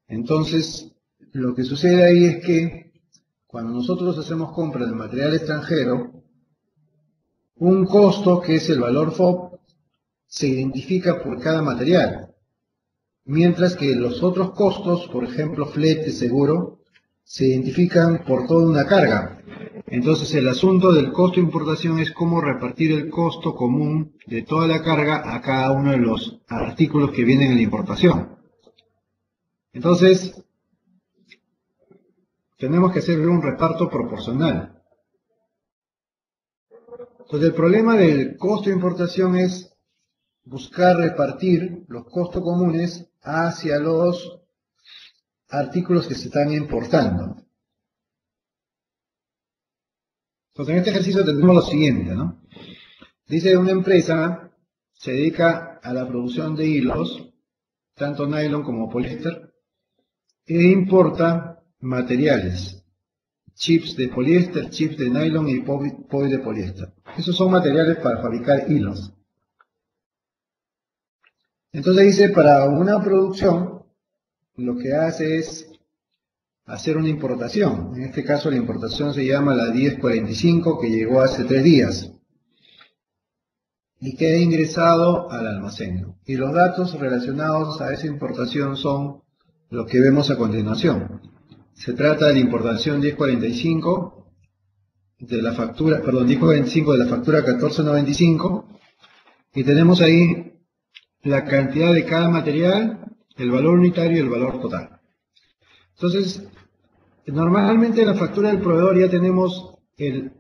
[SPEAKER 1] Entonces, lo que sucede ahí es que cuando nosotros hacemos compra de material extranjero, un costo que es el valor FOB se identifica por cada material, mientras que los otros costos, por ejemplo flete, seguro, se identifican por toda una carga. Entonces el asunto del costo de importación es cómo repartir el costo común de toda la carga a cada uno de los artículos que vienen en la importación. Entonces tenemos que hacer un reparto proporcional. Entonces el problema del costo de importación es buscar repartir los costos comunes hacia los artículos que se están importando. Entonces en este ejercicio tenemos lo siguiente, ¿no? Dice una empresa se dedica a la producción de hilos, tanto nylon como poliéster, e importa materiales, chips de poliéster, chips de nylon y POY de poliéster. Esos son materiales para fabricar hilos. Entonces dice, para una producción, lo que hace es hacer una importación. En este caso la importación se llama la 1045, que llegó hace 3 días. Y que ha ingresado al almacén. Y los datos relacionados a esa importación son los que vemos a continuación. Se trata de la importación 1045 de la factura, perdón, 1045 de la factura 1495. Y tenemos ahí la cantidad de cada material, el valor unitario y el valor total. Entonces, normalmente en la factura del proveedor ya tenemos el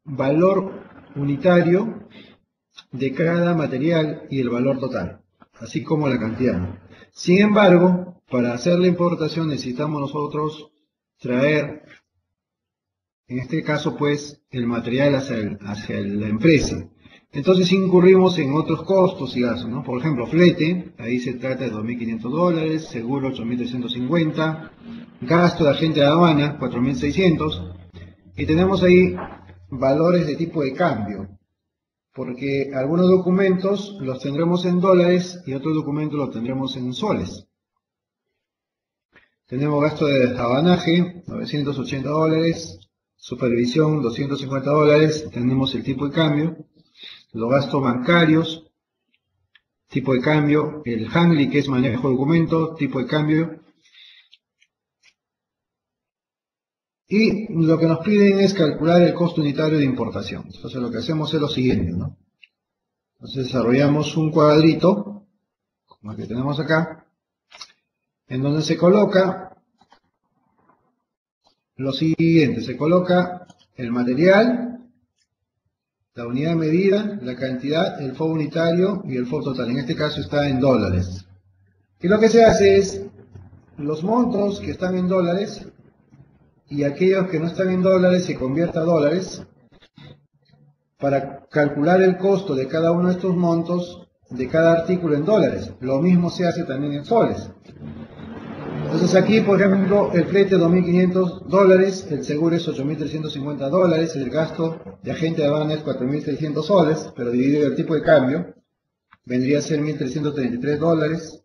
[SPEAKER 1] valor unitario de cada material y el valor total, así como la cantidad. Sin embargo, para hacer la importación necesitamos nosotros traer, en este caso pues, el material hacia la empresa. Entonces incurrimos en otros costos y gastos, ¿no? Por ejemplo, flete, ahí se trata de $2.500, seguro $8.350, gasto de agente de aduana, $4.600, y tenemos ahí valores de tipo de cambio, porque algunos documentos los tendremos en dólares y otros documentos los tendremos en soles. Tenemos gasto de desabanaje, $980, supervisión, $250, tenemos el tipo de cambio. Los gastos bancarios, tipo de cambio, el handling, que es manejo de documentos, tipo de cambio. Y lo que nos piden es calcular el costo unitario de importación. Entonces lo que hacemos es lo siguiente, ¿no? Entonces desarrollamos un cuadrito, como el que tenemos acá, en donde se coloca lo siguiente. Se coloca el material, la unidad de medida, la cantidad, el FOB unitario y el FOB total. En este caso está en dólares. Y lo que se hace es, los montos que están en dólares y aquellos que no están en dólares se convierten a dólares para calcular el costo de cada uno de estos montos de cada artículo en dólares. Lo mismo se hace también en soles. Entonces aquí, por ejemplo, el flete es $2.500, el seguro es $8.350, el gasto de agente de aduana es $4.600, pero dividido el tipo de cambio, vendría a ser $1.333,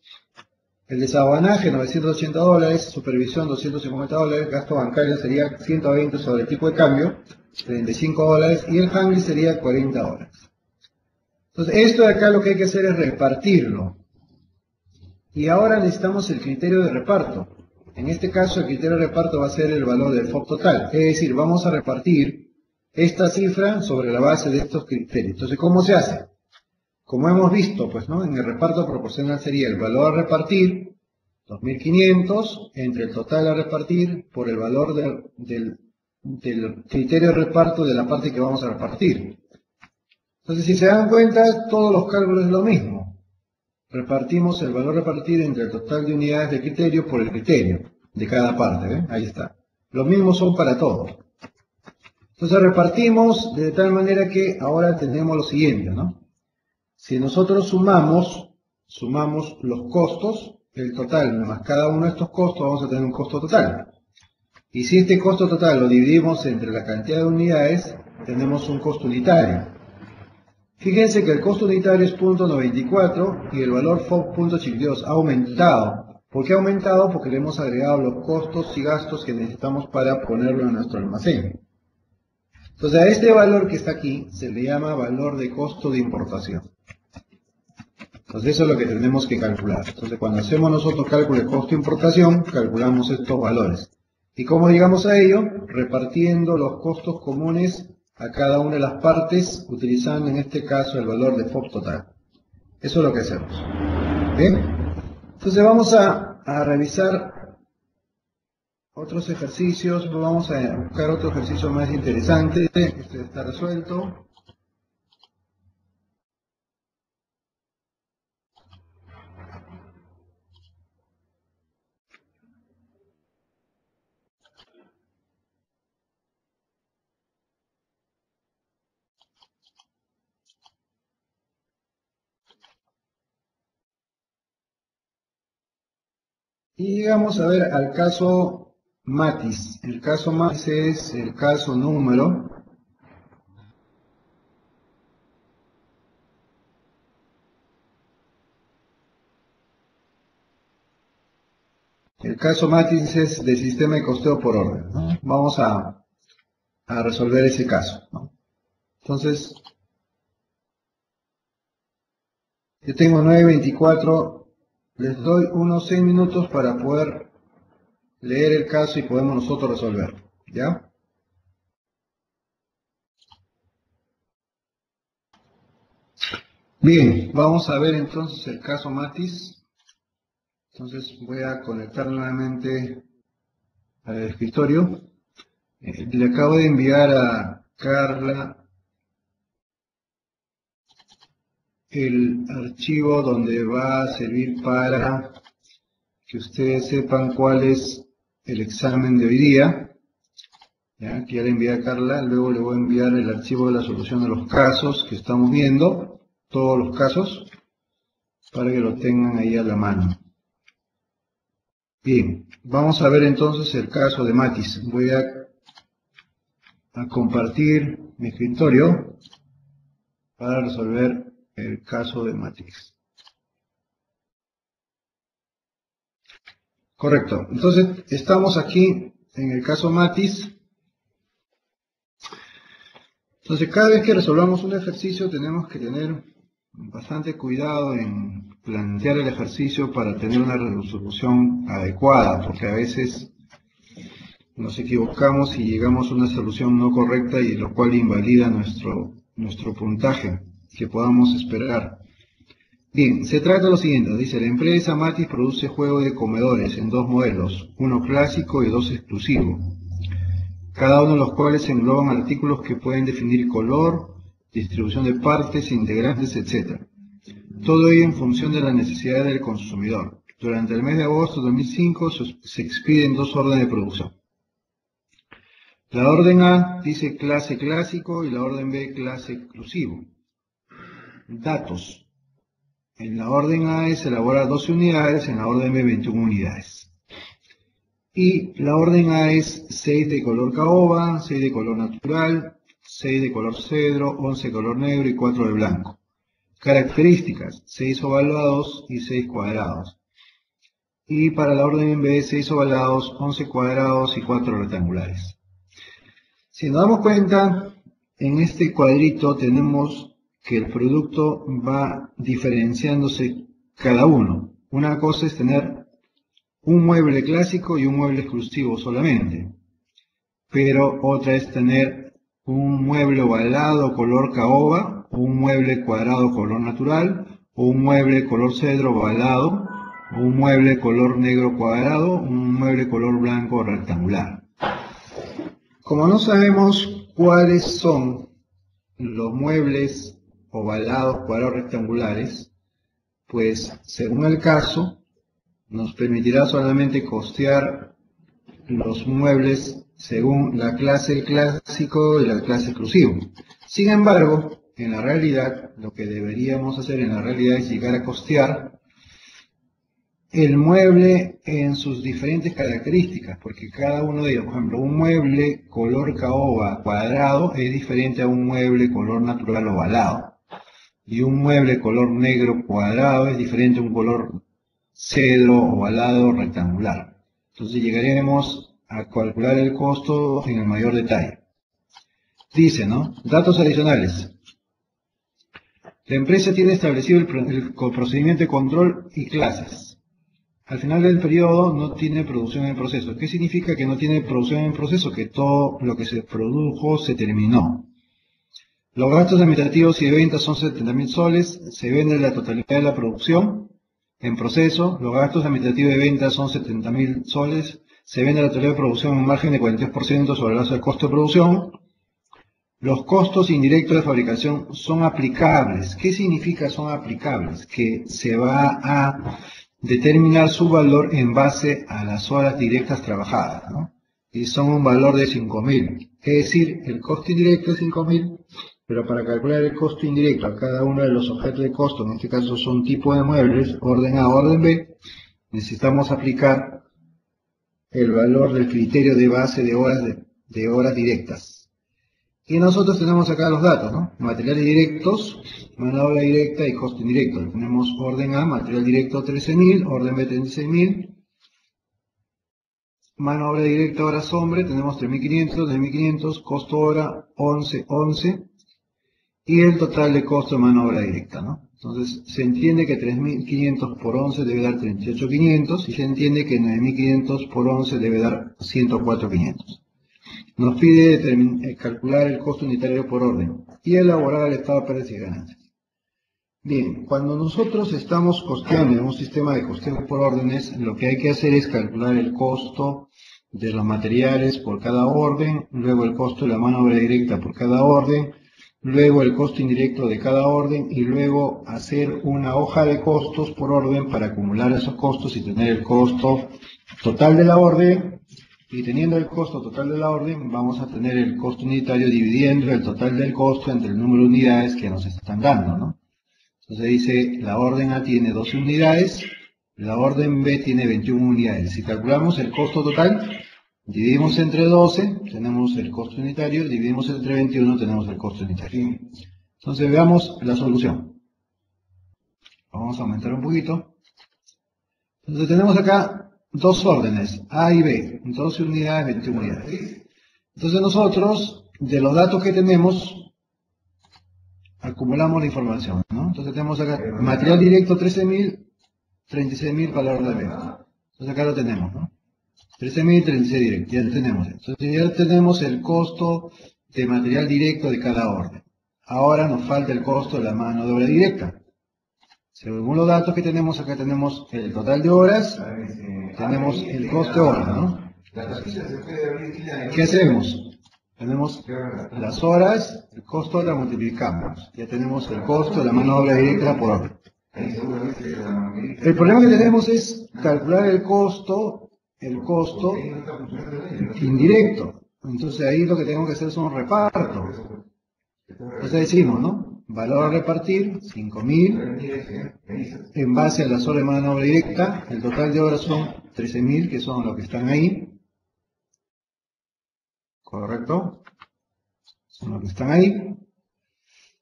[SPEAKER 1] el desabanaje $980, supervisión $250, gasto bancario sería 120 sobre el tipo de cambio, $35, y el handling sería $40. Entonces esto de acá lo que hay que hacer es repartirlo. Y ahora necesitamos el criterio de reparto. En este caso el criterio de reparto va a ser el valor del FOB total. Es decir, vamos a repartir esta cifra sobre la base de estos criterios. Entonces, ¿cómo se hace? Como hemos visto, pues, ¿no? En el reparto proporcional sería el valor a repartir, 2.500, entre el total a repartir por el valor del criterio de reparto de la parte que vamos a repartir. Entonces, si se dan cuenta, todos los cálculos es lo mismo. Repartimos el valor a repartir entre el total de unidades de criterio por el criterio de cada parte, ¿eh? Ahí está. Los mismos son para todos. Entonces repartimos de tal manera que ahora tenemos lo siguiente, ¿no? Si nosotros sumamos los costos, el total más cada uno de estos costos, vamos a tener un costo total. Y si este costo total lo dividimos entre la cantidad de unidades, tenemos un costo unitario. Fíjense que el costo unitario es 0.94 y el valor FOB 0.82 ha aumentado. ¿Por qué ha aumentado? Porque le hemos agregado los costos y gastos que necesitamos para ponerlo en nuestro almacén. Entonces a este valor que está aquí se le llama valor de costo de importación. Entonces eso es lo que tenemos que calcular. Entonces cuando hacemos nosotros cálculo de costo de importación, calculamos estos valores. ¿Y cómo llegamos a ello? Repartiendo los costos comunes a cada una de las partes, utilizando en este caso el valor de FOB total. Eso es lo que hacemos. ¿Bien? Entonces vamos a revisar otros ejercicios, vamos a buscar otro ejercicio más interesante. Este está resuelto. Y llegamos a ver al caso Matis. El caso Matis es el caso número 'es de sistema de costeo por orden, ¿no? Vamos a resolver ese caso, ¿no? Entonces, yo tengo 9:24, les doy unos 6 minutos para poder leer el caso y podemos nosotros resolverlo, ¿ya? Bien, vamos a ver entonces el caso Matis. Entonces voy a conectar nuevamente al escritorio. Le acabo de enviar a Carla el archivo donde va a servir para que ustedes sepan cuál es el examen de hoy día. Ya, que ya le envié a Carla, luego le voy a enviar el archivo de la solución de los casos que estamos viendo, todos los casos, para que lo tengan ahí a la mano. Bien, vamos a ver entonces el caso de Matis. Voy a compartir mi escritorio para resolver el caso de Matis. Correcto, entonces estamos aquí en el caso Matis. Entonces cada vez que resolvamos un ejercicio tenemos que tener bastante cuidado en plantear el ejercicio para tener una resolución adecuada, porque a veces nos equivocamos y llegamos a una solución no correcta y lo cual invalida nuestro puntaje que podamos esperar. Bien, se trata de lo siguiente, dice, la empresa Matis produce juegos de comedores en 2 modelos, uno clásico y 2 exclusivos, cada uno de los cuales engloban artículos que pueden definir color, distribución de partes, integrantes, etc. Todo ello en función de la necesidad del consumidor. Durante el mes de agosto de 2005 se expiden 2 órdenes de producción. La orden A dice clase clásico y la orden B clase exclusivo. Datos. En la orden A se elabora 12 unidades, en la orden B 21 unidades. Y la orden A es 6 de color caoba, 6 de color natural, 6 de color cedro, 11 de color negro y 4 de blanco. Características, 6 ovalados y 6 cuadrados. Y para la orden B, 6 ovalados, 11 cuadrados y 4 rectangulares. Si nos damos cuenta, en este cuadrito tenemos que el producto va diferenciándose cada uno. Una cosa es tener un mueble clásico y un mueble exclusivo solamente, pero otra es tener un mueble ovalado color caoba, o un mueble cuadrado color natural, o un mueble color cedro ovalado, o un mueble color negro cuadrado, o un mueble color blanco rectangular. Como no sabemos cuáles son los muebles ovalados, cuadrados, rectangulares, pues según el caso, nos permitirá solamente costear los muebles según la clase del clásico y la clase exclusivo. Sin embargo, en la realidad, lo que deberíamos hacer en la realidad es llegar a costear el mueble en sus diferentes características, porque cada uno de ellos, por ejemplo, un mueble color caoba cuadrado es diferente a un mueble color natural ovalado, y un mueble color negro cuadrado es diferente a un color cedro ovalado rectangular. Entonces llegaremos a calcular el costo en el mayor detalle. Dice, ¿no? Datos adicionales. La empresa tiene establecido el procedimiento de control y clases. Al final del periodo no tiene producción en proceso. ¿Qué significa que no tiene producción en proceso? Que todo lo que se produjo se terminó. Los gastos administrativos y de ventas son 70.000 soles. Se vende la totalidad de la producción en proceso. Los gastos administrativos de ventas son 70.000 soles. Se vende la totalidad de producción en un margen de 43% sobre la base del costo de producción. Los costos indirectos de fabricación son aplicables. ¿Qué significa son aplicables? Que se va a determinar su valor en base a las horas directas trabajadas, ¿no? Y son un valor de 5.000. Es decir, el costo indirecto es 5.000, pero para calcular el costo indirecto a cada uno de los objetos de costo, en este caso son tipos de muebles, orden A, orden B, necesitamos aplicar el valor del criterio de base de horas directas. Y nosotros tenemos acá los datos, ¿no? Materiales directos, mano de obra directa y costo indirecto. Tenemos orden A, material directo 13.000, orden B 36.000. Mano de obra directa, horas hombre, tenemos 3.500, costo hora 11. Y el total de costo de mano de obra directa, ¿no? Entonces, se entiende que 3.500 por 11 debe dar 38.500 y se entiende que 9.500 por 11 debe dar 104.500. Nos pide calcular el costo unitario por orden y elaborar el estado de pérdidas y ganancias. Bien, cuando nosotros estamos costeando en un sistema de costeo por órdenes, lo que hay que hacer es calcular el costo de los materiales por cada orden, luego el costo de la mano de obra directa por cada orden, luego el costo indirecto de cada orden y luego hacer una hoja de costos por orden para acumular esos costos y tener el costo total de la orden. Y teniendo el costo total de la orden, vamos a tener el costo unitario dividiendo el total del costo entre el número de unidades que nos están dando, ¿no? Entonces dice, la orden A tiene 12 unidades, la orden B tiene 21 unidades. Si calculamos el costo total, dividimos entre 12, tenemos el costo unitario, dividimos entre 21, tenemos el costo unitario. Entonces veamos la solución. Vamos a aumentar un poquito. Entonces tenemos acá dos órdenes, A y B, 12 unidades, 21 unidades. Entonces nosotros, de los datos que tenemos, acumulamos la información, ¿no? Entonces tenemos acá material directo 13.000, 36.000 para la orden B. Entonces acá lo tenemos, ¿no? 13.000, 36 directo, ya lo tenemos. Entonces ya tenemos el costo de material directo de cada orden. Ahora nos falta el costo de la mano de obra directa. Según los datos que tenemos, acá tenemos el total de horas, tenemos el costo de hora, ¿no? ¿Qué hacemos? Tenemos las horas, el costo la multiplicamos. Ya tenemos el costo de la mano de obra directa por hora. El problema que tenemos es calcular el costo indirecto. Entonces ahí lo que tenemos que hacer son repartos. Entonces decimos, ¿no? Valor a repartir, 5.000, en base a las horas de mano de obra directa, el total de horas son 13.000, que son los que están ahí. ¿Correcto? Son los que están ahí.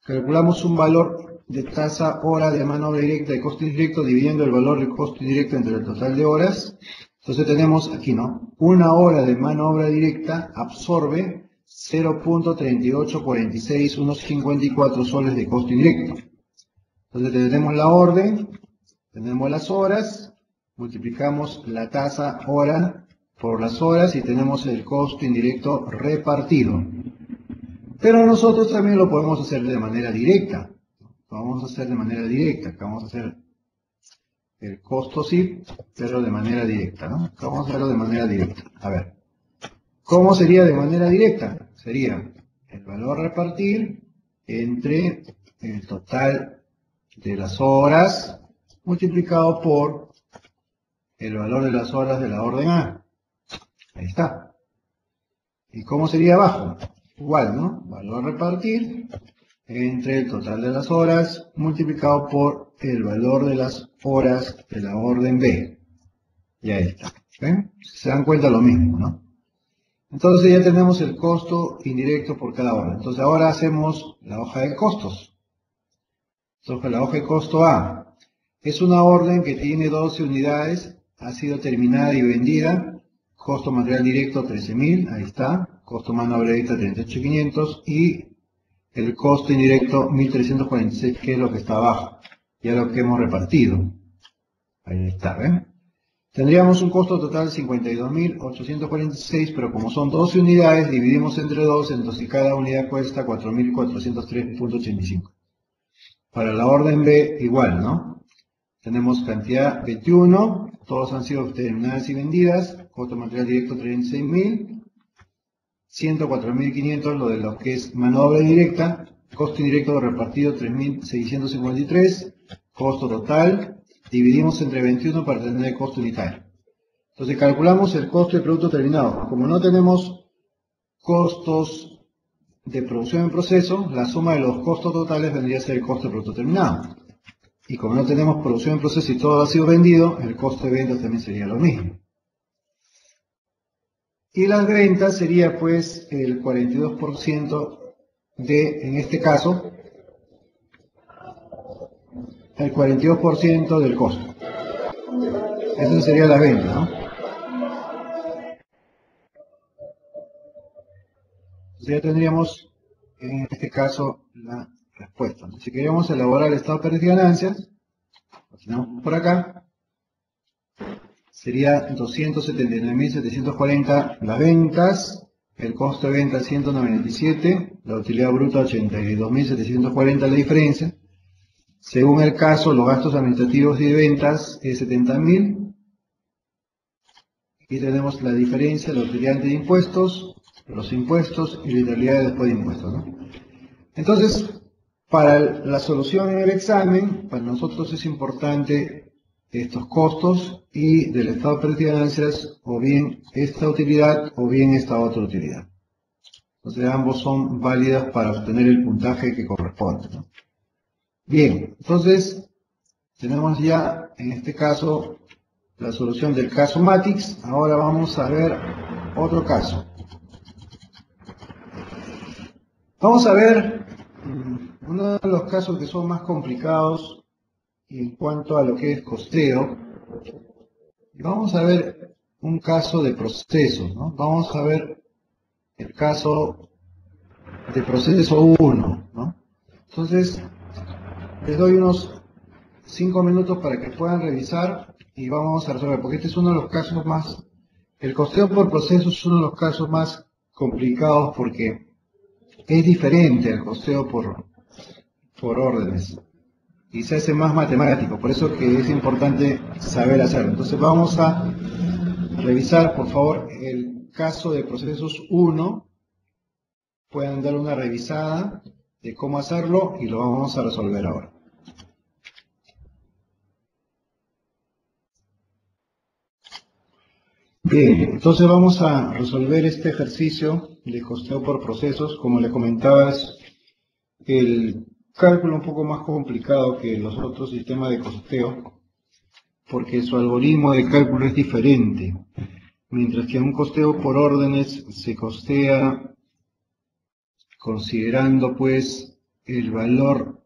[SPEAKER 1] Calculamos un valor de tasa hora de mano de obra directa de costo indirecto, dividiendo el valor del costo indirecto entre el total de horas. Entonces tenemos aquí, ¿no? Una hora de mano de obra directa absorbe 0.3846, unos 54 soles de costo indirecto. Entonces tenemos la orden, Tenemos las horas, multiplicamos la tasa hora por las horas y tenemos el costo indirecto repartido. Pero nosotros también lo podemos hacer de manera directa. Lo vamos a hacer de manera directa. Acá vamos a hacer el costo sí, pero de manera directa, ¿no? Acá vamos a hacerlo de manera directa. A ver, ¿cómo sería de manera directa? Sería el valor repartir entre el total de las horas multiplicado por el valor de las horas de la orden A. Ahí está. ¿Y cómo sería abajo? Igual, ¿no? Valor repartir entre el total de las horas multiplicado por el valor de las horas de la orden B. Y ahí está. ¿Ven? Se dan cuenta lo mismo, ¿no? Entonces ya tenemos el costo indirecto por cada orden. Entonces ahora hacemos la hoja de costos. Entonces la hoja de costo A es una orden que tiene 12 unidades, ha sido terminada y vendida. Costo material directo 13.000, ahí está. Costo mano de obra directa 38.500 y el costo indirecto 1.346, que es lo que está abajo. Ya lo que hemos repartido. Ahí está, ¿ven? Tendríamos un costo total de 52.846, pero como son 12 unidades, dividimos entre 2, entonces cada unidad cuesta 4.403.85. Para la orden B, igual, ¿no? Tenemos cantidad 21, todos han sido terminadas y vendidas, costo material directo 36.000, 104.500 lo de lo que es mano de obra directa, costo indirecto repartido 3.653, costo total, dividimos entre 21 para tener el costo unitario. Entonces calculamos el costo del producto terminado. Como no tenemos costos de producción en proceso, la suma de los costos totales vendría a ser el costo del producto terminado. Y como no tenemos producción en proceso y todo ha sido vendido, el costo de ventas también sería lo mismo. Y las ventas sería pues el 42% de, en este caso, el 42% del costo. Eso sería la venta, ¿no? Entonces ya tendríamos, en este caso, la respuesta. Si queríamos elaborar el estado de pérdidas y ganancias, lo tenemos por acá, sería 279.740 las ventas, el costo de venta 197, la utilidad bruta 82.740 la diferencia. Según el caso, los gastos administrativos y de ventas es 70.000. Y tenemos la diferencia, la utilidad de impuestos, los impuestos y la utilidad después de impuestos, ¿no? Entonces, para la solución en el examen, para nosotros es importante estos costos y del estado de pérdidas y ganancias, o bien esta utilidad o bien esta otra utilidad. Entonces, ambos son válidas para obtener el puntaje que corresponde, ¿no? Bien, entonces tenemos ya en este caso la solución del caso Matix. Ahora vamos a ver otro caso. Vamos a ver uno de los casos que son más complicados en cuanto a lo que es costeo. Vamos a ver un caso de procesos, ¿no? Vamos a ver el caso de proceso 1, ¿no? Entonces, les doy unos 5 minutos para que puedan revisar y vamos a resolver, porque este es uno de los casos más, el costeo por procesos es uno de los casos más complicados porque es diferente al costeo por órdenes y se hace más matemático, por eso que es importante saber hacerlo. Entonces vamos a revisar, por favor, el caso de procesos 1, puedan dar una revisada de cómo hacerlo y lo vamos a resolver ahora. Bien, entonces vamos a resolver este ejercicio de costeo por procesos. Como le comentaba, es el cálculo un poco más complicado que los otros sistemas de costeo, porque su algoritmo de cálculo es diferente. Mientras que un costeo por órdenes se costea considerando pues el valor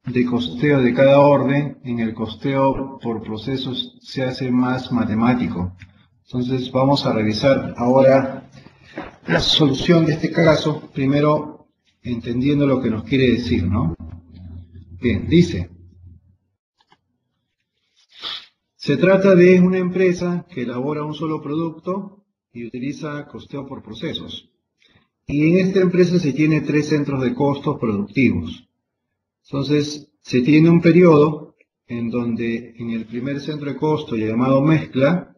[SPEAKER 1] de costeo de cada orden, en el costeo por procesos se hace más matemático. Entonces vamos a revisar ahora la solución de este caso, primero entendiendo lo que nos quiere decir, ¿no? Bien, dice, Se trata de una empresa que elabora un solo producto y utiliza costeo por procesos. Y en esta empresa se tiene 3 centros de costos productivos. Entonces, se tiene un periodo en donde en el primer centro de costo, llamado mezcla,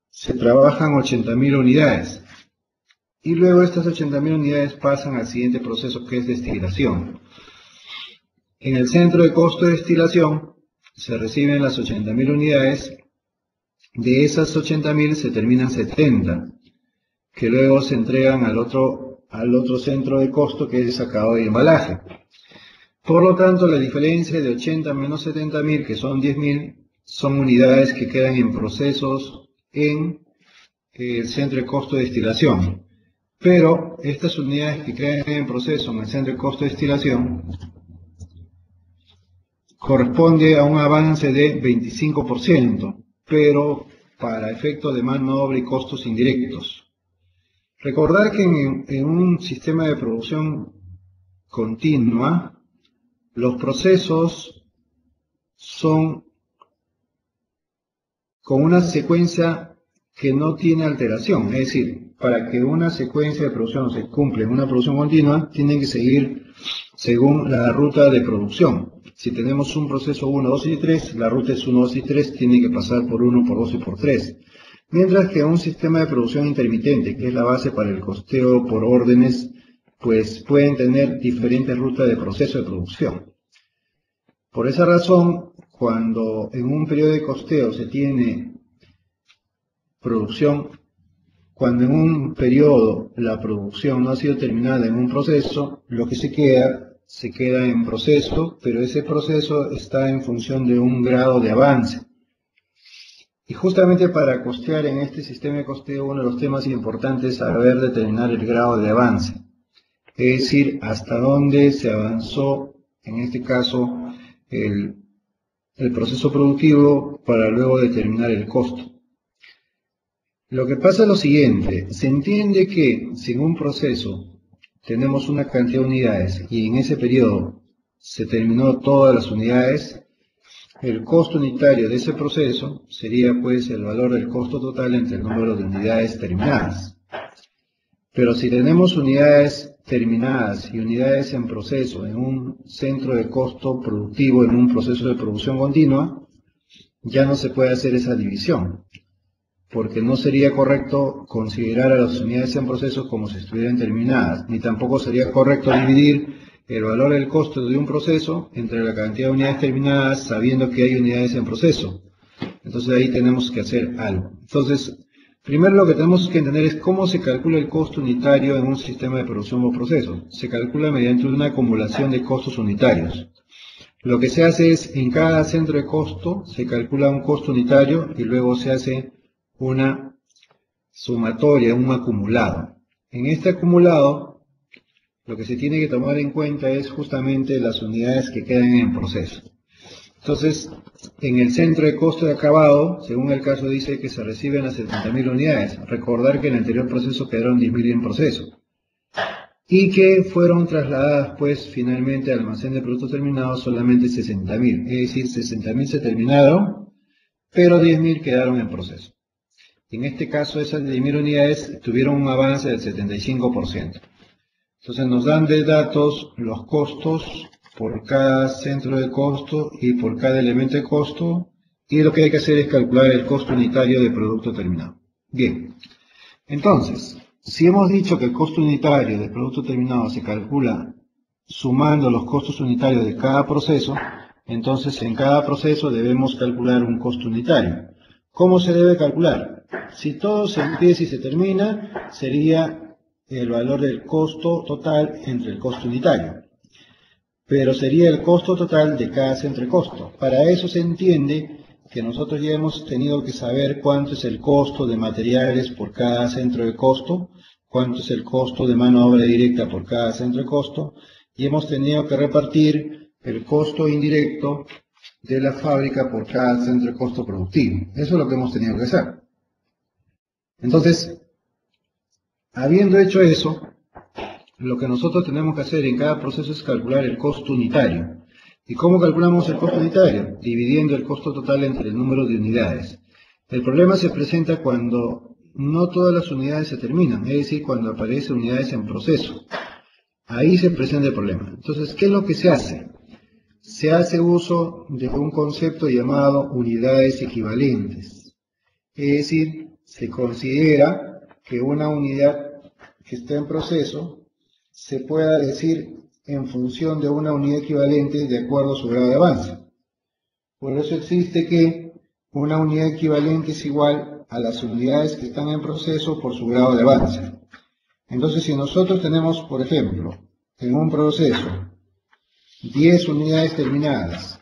[SPEAKER 1] se trabajan 80.000 unidades. Y luego estas 80.000 unidades pasan al siguiente proceso, que es destilación. En el centro de costo de destilación se reciben las 80.000 unidades. De esas 80.000 se terminan 70, que luego se entregan al otro centro de costo, que es sacado y embalaje. Por lo tanto, la diferencia de 80 menos 70.000, que son 10.000, son unidades que quedan en procesos en el centro de costo de destilación. Pero estas unidades que quedan en proceso en el centro de costo de destilación corresponde a un avance de 25%, pero para efecto de mano de obra y costos indirectos. Recordar que en un sistema de producción continua, los procesos son con una secuencia que no tiene alteración. Es decir, para que una secuencia de producción se cumpla en una producción continua, tienen que seguir según la ruta de producción. Si tenemos un proceso 1, 2 y 3, la ruta es 1, 2 y 3, tiene que pasar por 1, por 2 y por 3. Mientras que un sistema de producción intermitente, que es la base para el costeo por órdenes, pues pueden tener diferentes rutas de proceso de producción. Por esa razón, cuando en un periodo de costeo se tiene producción, cuando en un periodo la producción no ha sido terminada en un proceso, lo que se queda en proceso, pero ese proceso está en función de un grado de avance. Y justamente para costear en este sistema de costeo, uno de los temas importantes es saber determinar el grado de avance. Es decir, hasta dónde se avanzó, en este caso, el proceso productivo para luego determinar el costo. Lo que pasa es lo siguiente, se entiende que si en un proceso tenemos una cantidad de unidades y en ese periodo se terminó todas las unidades, el costo unitario de ese proceso sería pues el valor del costo total entre el número de unidades terminadas. Pero si tenemos unidades terminadas y unidades en proceso en un centro de costo productivo, en un proceso de producción continua, ya no se puede hacer esa división, porque no sería correcto considerar a las unidades en proceso como si estuvieran terminadas, ni tampoco sería correcto dividir el valor del costo de un proceso entre la cantidad de unidades terminadas sabiendo que hay unidades en proceso. Entonces ahí tenemos que hacer algo. Entonces, primero lo que tenemos que entender es cómo se calcula el costo unitario en un sistema de producción o proceso. Se calcula mediante una acumulación de costos unitarios. Lo que se hace es, en cada centro de costo se calcula un costo unitario y luego se hace una sumatoria, un acumulado. En este acumulado, lo que se tiene que tomar en cuenta es justamente las unidades que quedan en proceso. Entonces, en el centro de costo de acabado, según el caso dice que se reciben las 70.000 unidades. Recordar que en el anterior proceso quedaron 10.000 en proceso. Y que fueron trasladadas pues finalmente al almacén de productos terminados solamente 60.000. Es decir, 60.000 se terminaron, pero 10.000 quedaron en proceso. En este caso, esas 10.000 unidades tuvieron un avance del 75%. Entonces nos dan de datos los costos por cada centro de costo y por cada elemento de costo, y lo que hay que hacer es calcular el costo unitario de producto terminado. Bien, entonces, si hemos dicho que el costo unitario de producto terminado se calcula sumando los costos unitarios de cada proceso, entonces en cada proceso debemos calcular un costo unitario. ¿Cómo se debe calcular? Si todo se empieza y se termina, sería el valor del costo total entre el costo unitario. Pero sería el costo total de cada centro de costo. Para eso se entiende que nosotros ya hemos tenido que saber cuánto es el costo de materiales por cada centro de costo, cuánto es el costo de mano de obra directa por cada centro de costo, y hemos tenido que repartir el costo indirecto de la fábrica por cada centro de costo productivo. Eso es lo que hemos tenido que hacer. Entonces, habiendo hecho eso, lo que nosotros tenemos que hacer en cada proceso es calcular el costo unitario. ¿Y cómo calculamos el costo unitario? Dividiendo el costo total entre el número de unidades. El problema se presenta cuando no todas las unidades se terminan, es decir, cuando aparecen unidades en proceso. Ahí se presenta el problema. Entonces, ¿qué es lo que se hace? Se hace uso de un concepto llamado unidades equivalentes. Es decir, se considera que una unidad que está en proceso se pueda decir en función de una unidad equivalente de acuerdo a su grado de avance. Por eso existe que una unidad equivalente es igual a las unidades que están en proceso por su grado de avance. Entonces, si nosotros tenemos, por ejemplo, en un proceso 10 unidades terminadas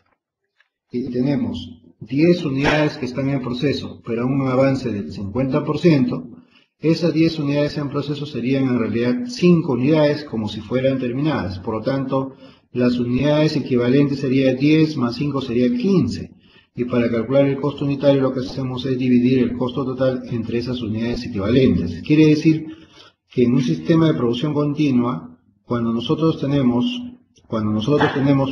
[SPEAKER 1] y tenemos 10 unidades que están en proceso, pero a un avance del 50%, esas 10 unidades en proceso serían en realidad 5 unidades como si fueran terminadas. Por lo tanto, las unidades equivalentes serían 10 más 5 sería 15. Y para calcular el costo unitario lo que hacemos es dividir el costo total entre esas unidades equivalentes. Quiere decir que en un sistema de producción continua, cuando nosotros tenemos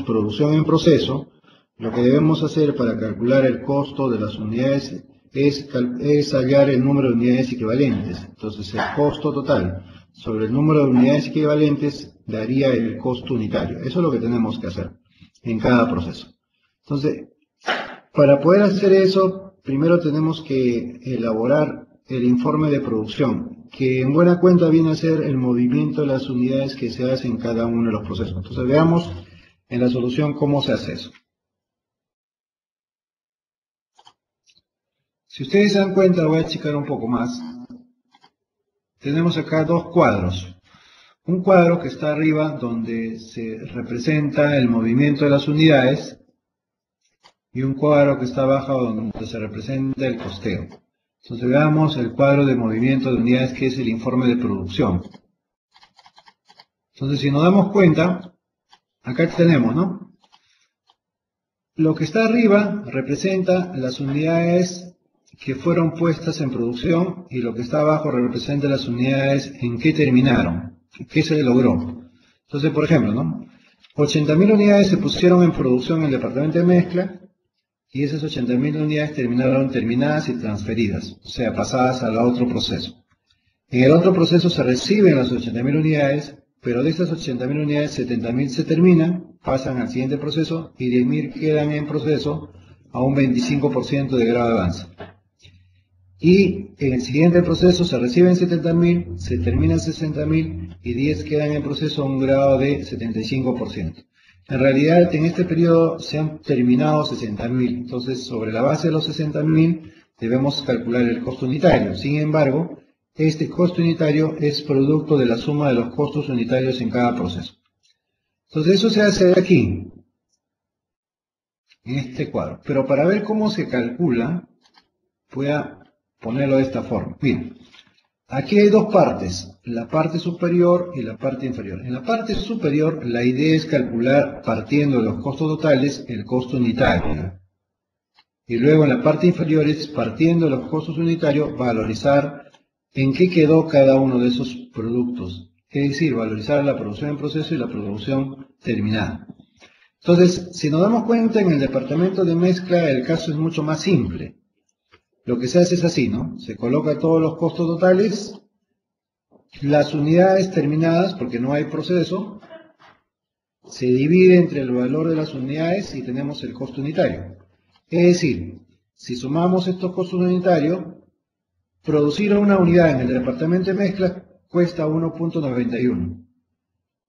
[SPEAKER 1] producción en proceso, lo que debemos hacer para calcular el costo de las unidades es hallar el número de unidades equivalentes. Entonces, el costo total sobre el número de unidades equivalentes daría el costo unitario. Eso es lo que tenemos que hacer en cada proceso. Entonces, para poder hacer eso, primero tenemos que elaborar el informe de producción, que en buena cuenta viene a ser el movimiento de las unidades que se hace en cada uno de los procesos. Entonces, veamos en la solución cómo se hace eso. Si ustedes se dan cuenta, voy a achicar un poco más. Tenemos acá dos cuadros. Un cuadro que está arriba donde se representa el movimiento de las unidades y un cuadro que está abajo donde se representa el costeo. Entonces veamos el cuadro de movimiento de unidades que es el informe de producción. Entonces si nos damos cuenta, acá tenemos, ¿no? Lo que está arriba representa las unidades que fueron puestas en producción y lo que está abajo representa las unidades en que terminaron, que se logró. Entonces, por ejemplo, ¿no? 80.000 unidades se pusieron en producción en el departamento de mezcla y esas 80.000 unidades terminaron terminadas y transferidas, o sea, pasadas al otro proceso. En el otro proceso se reciben las 80.000 unidades, pero de estas 80.000 unidades, 70.000 se terminan, pasan al siguiente proceso y 10.000 quedan en proceso a un 25% de grado de avance. Y en el siguiente proceso se reciben 70.000, se terminan 60.000 y 10 quedan en proceso a un grado de 75%. En realidad, en este periodo se han terminado 60.000, entonces sobre la base de los 60.000 debemos calcular el costo unitario. Sin embargo, este costo unitario es producto de la suma de los costos unitarios en cada proceso. Entonces eso se hace aquí, en este cuadro. Pero para ver cómo se calcula, voy a ponerlo de esta forma. Miren, aquí hay dos partes, la parte superior y la parte inferior. En la parte superior, la idea es calcular, partiendo de los costos totales, el costo unitario. Y luego en la parte inferior es, partiendo de los costos unitarios, valorizar en qué quedó cada uno de esos productos. Es decir, valorizar la producción en proceso y la producción terminada. Entonces, si nos damos cuenta, en el departamento de mezcla el caso es mucho más simple. Lo que se hace es así, ¿no? Se coloca todos los costos totales, las unidades terminadas, porque no hay proceso, se divide entre el valor de las unidades y tenemos el costo unitario. Es decir, si sumamos estos costos unitarios, producir una unidad en el departamento de mezcla cuesta 1.91.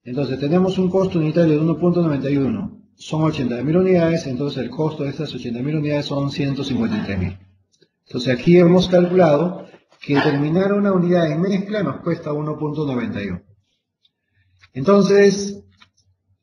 [SPEAKER 1] Entonces tenemos un costo unitario de 1.91, son 80.000 unidades, entonces el costo de estas 80.000 unidades son 153.000. Entonces aquí hemos calculado que terminar una unidad en mezcla nos cuesta 1.91. Entonces,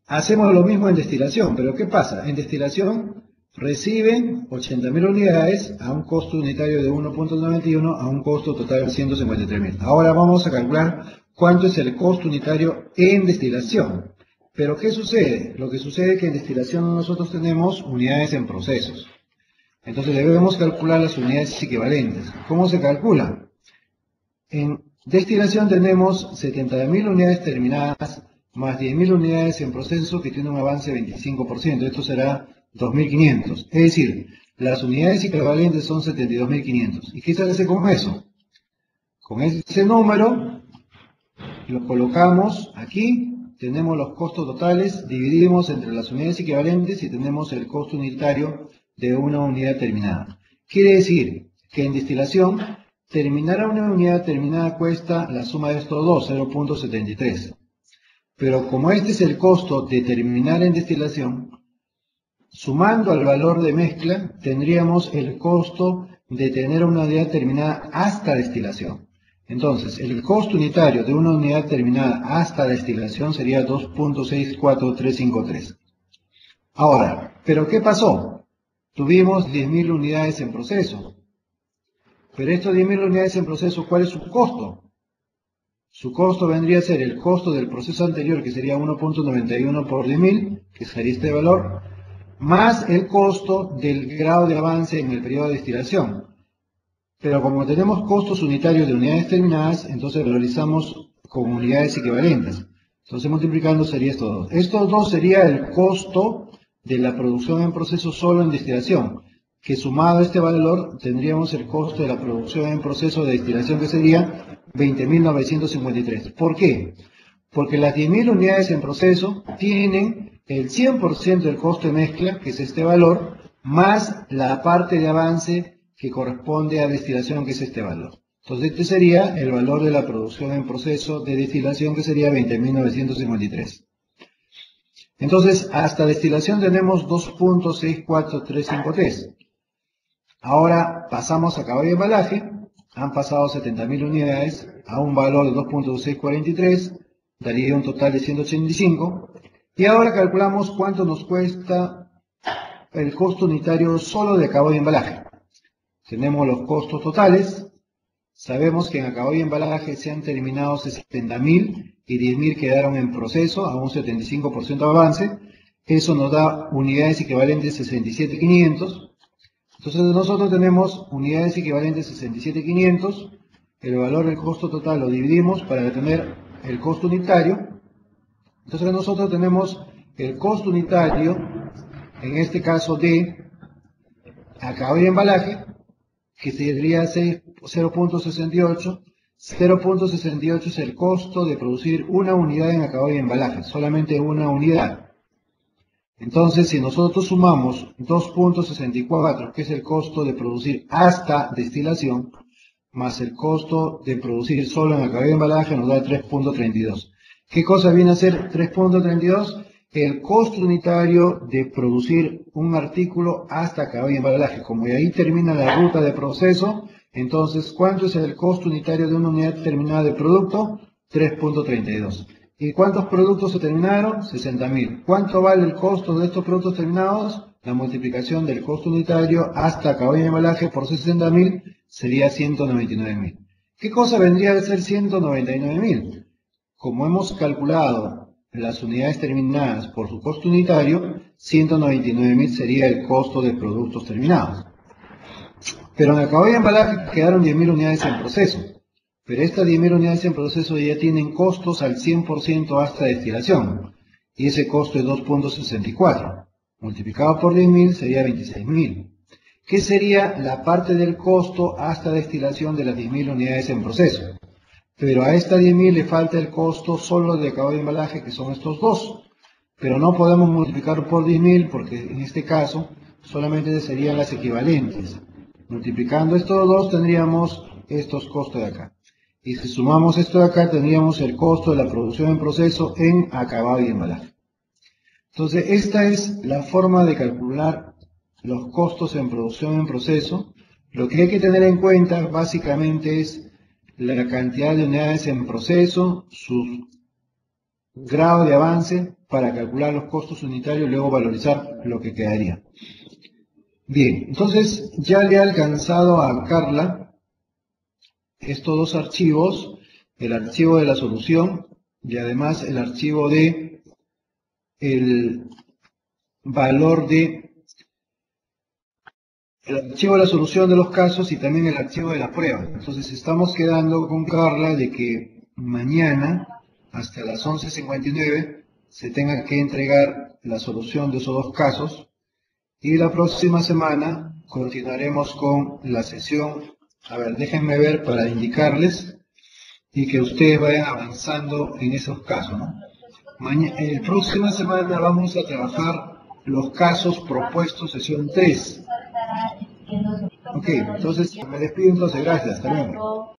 [SPEAKER 1] hacemos lo mismo en destilación, pero ¿qué pasa? En destilación reciben 80.000 unidades a un costo unitario de 1.91 a un costo total de 153.000. Ahora vamos a calcular cuánto es el costo unitario en destilación. Pero ¿qué sucede? Lo que sucede es que en destilación nosotros tenemos unidades en procesos. Entonces debemos calcular las unidades equivalentes. ¿Cómo se calcula? En destilación tenemos 70.000 unidades terminadas más 10.000 unidades en proceso que tiene un avance de 25%. Esto será 2.500. Es decir, las unidades equivalentes son 72.500. ¿Y qué se hace con eso? Con ese número lo colocamos aquí, tenemos los costos totales, dividimos entre las unidades equivalentes y tenemos el costo unitario de una unidad terminada. Quiere decir que en destilación, terminar a una unidad terminada cuesta la suma de estos dos, 0.73. Pero como este es el costo de terminar en destilación, sumando al valor de mezcla, tendríamos el costo de tener una unidad terminada hasta destilación. Entonces, el costo unitario de una unidad terminada hasta destilación sería 2.64353. Ahora, ¿pero qué pasó? Tuvimos 10.000 unidades en proceso. Pero estas 10.000 unidades en proceso, ¿cuál es su costo? Su costo vendría a ser el costo del proceso anterior, que sería 1.91 por 10.000, que sería este valor, más el costo del grado de avance en el periodo de destilación. Pero como tenemos costos unitarios de unidades terminadas, entonces valorizamos con unidades equivalentes. Entonces multiplicando sería estos dos. Estos dos sería el costo de la producción en proceso solo en destilación, que sumado a este valor tendríamos el costo de la producción en proceso de destilación, que sería 20.953. ¿Por qué? Porque las 10.000 unidades en proceso tienen el 100% del costo de mezcla, que es este valor, más la parte de avance que corresponde a destilación, que es este valor. Entonces este sería el valor de la producción en proceso de destilación, que sería 20.953. Entonces, hasta destilación tenemos 2.64353. Ahora pasamos a acabado y embalaje. Han pasado 70.000 unidades a un valor de 2.643, daría un total de 185. Y ahora calculamos cuánto nos cuesta el costo unitario solo de acabado y embalaje. Tenemos los costos totales. Sabemos que en acabado y embalaje se han terminado 60.000 y 10.000 quedaron en proceso a un 75% de avance. Eso nos da unidades equivalentes 67.500. Entonces nosotros tenemos unidades equivalentes 67.500. El valor del costo total lo dividimos para tener el costo unitario. Entonces nosotros tenemos el costo unitario, en este caso de acabado y embalaje, que sería 0.68. 0.68 es el costo de producir una unidad en acabado y embalaje, solamente una unidad. Entonces, si nosotros sumamos 2.64, que es el costo de producir hasta destilación, más el costo de producir solo en acabado y embalaje, nos da 3.32. ¿Qué cosa viene a ser 3.32? El costo unitario de producir un artículo hasta acabado y embalaje. Como ahí termina la ruta de proceso, entonces, ¿cuánto es el costo unitario de una unidad terminada de producto? 3.32. ¿Y cuántos productos se terminaron? 60.000. ¿Cuánto vale el costo de estos productos terminados? La multiplicación del costo unitario hasta acabado y embalaje por 60.000 sería 199.000. ¿Qué cosa vendría a ser 199.000? Como hemos calculado las unidades terminadas por su costo unitario, 199.000 sería el costo de productos terminados. Pero en acabado y embalaje quedaron 10.000 unidades en proceso. Pero estas 10.000 unidades en proceso ya tienen costos al 100% hasta destilación. Y ese costo es 2.64. Multiplicado por 10.000 sería 26.000. ¿Qué sería la parte del costo hasta destilación de las 10.000 unidades en proceso? Pero a esta 10.000 le falta el costo solo de acabado y embalaje, que son estos dos. Pero no podemos multiplicar por 10.000 porque en este caso solamente serían las equivalentes. Multiplicando estos dos tendríamos estos costos de acá. Y si sumamos esto de acá tendríamos el costo de la producción en proceso en acabado y embalaje. Entonces esta es la forma de calcular los costos en producción en proceso. Lo que hay que tener en cuenta básicamente es la cantidad de unidades en proceso, su grado de avance para calcular los costos unitarios y luego valorizar lo que quedaría. Bien, entonces ya le he alcanzado a Carla estos dos archivos, el archivo de la solución y además el archivo de el valor de el archivo de la solución de los casos y también el archivo de la prueba. Entonces estamos quedando con Carla de que mañana hasta las 11:59 se tenga que entregar la solución de esos 2 casos, y la próxima semana continuaremos con la sesión. A ver, déjenme ver para indicarles y que ustedes vayan avanzando en esos casos, ¿no? Próxima semana vamos a trabajar los casos propuestos sesión 3. Ok, entonces me despido entonces, gracias, hasta luego.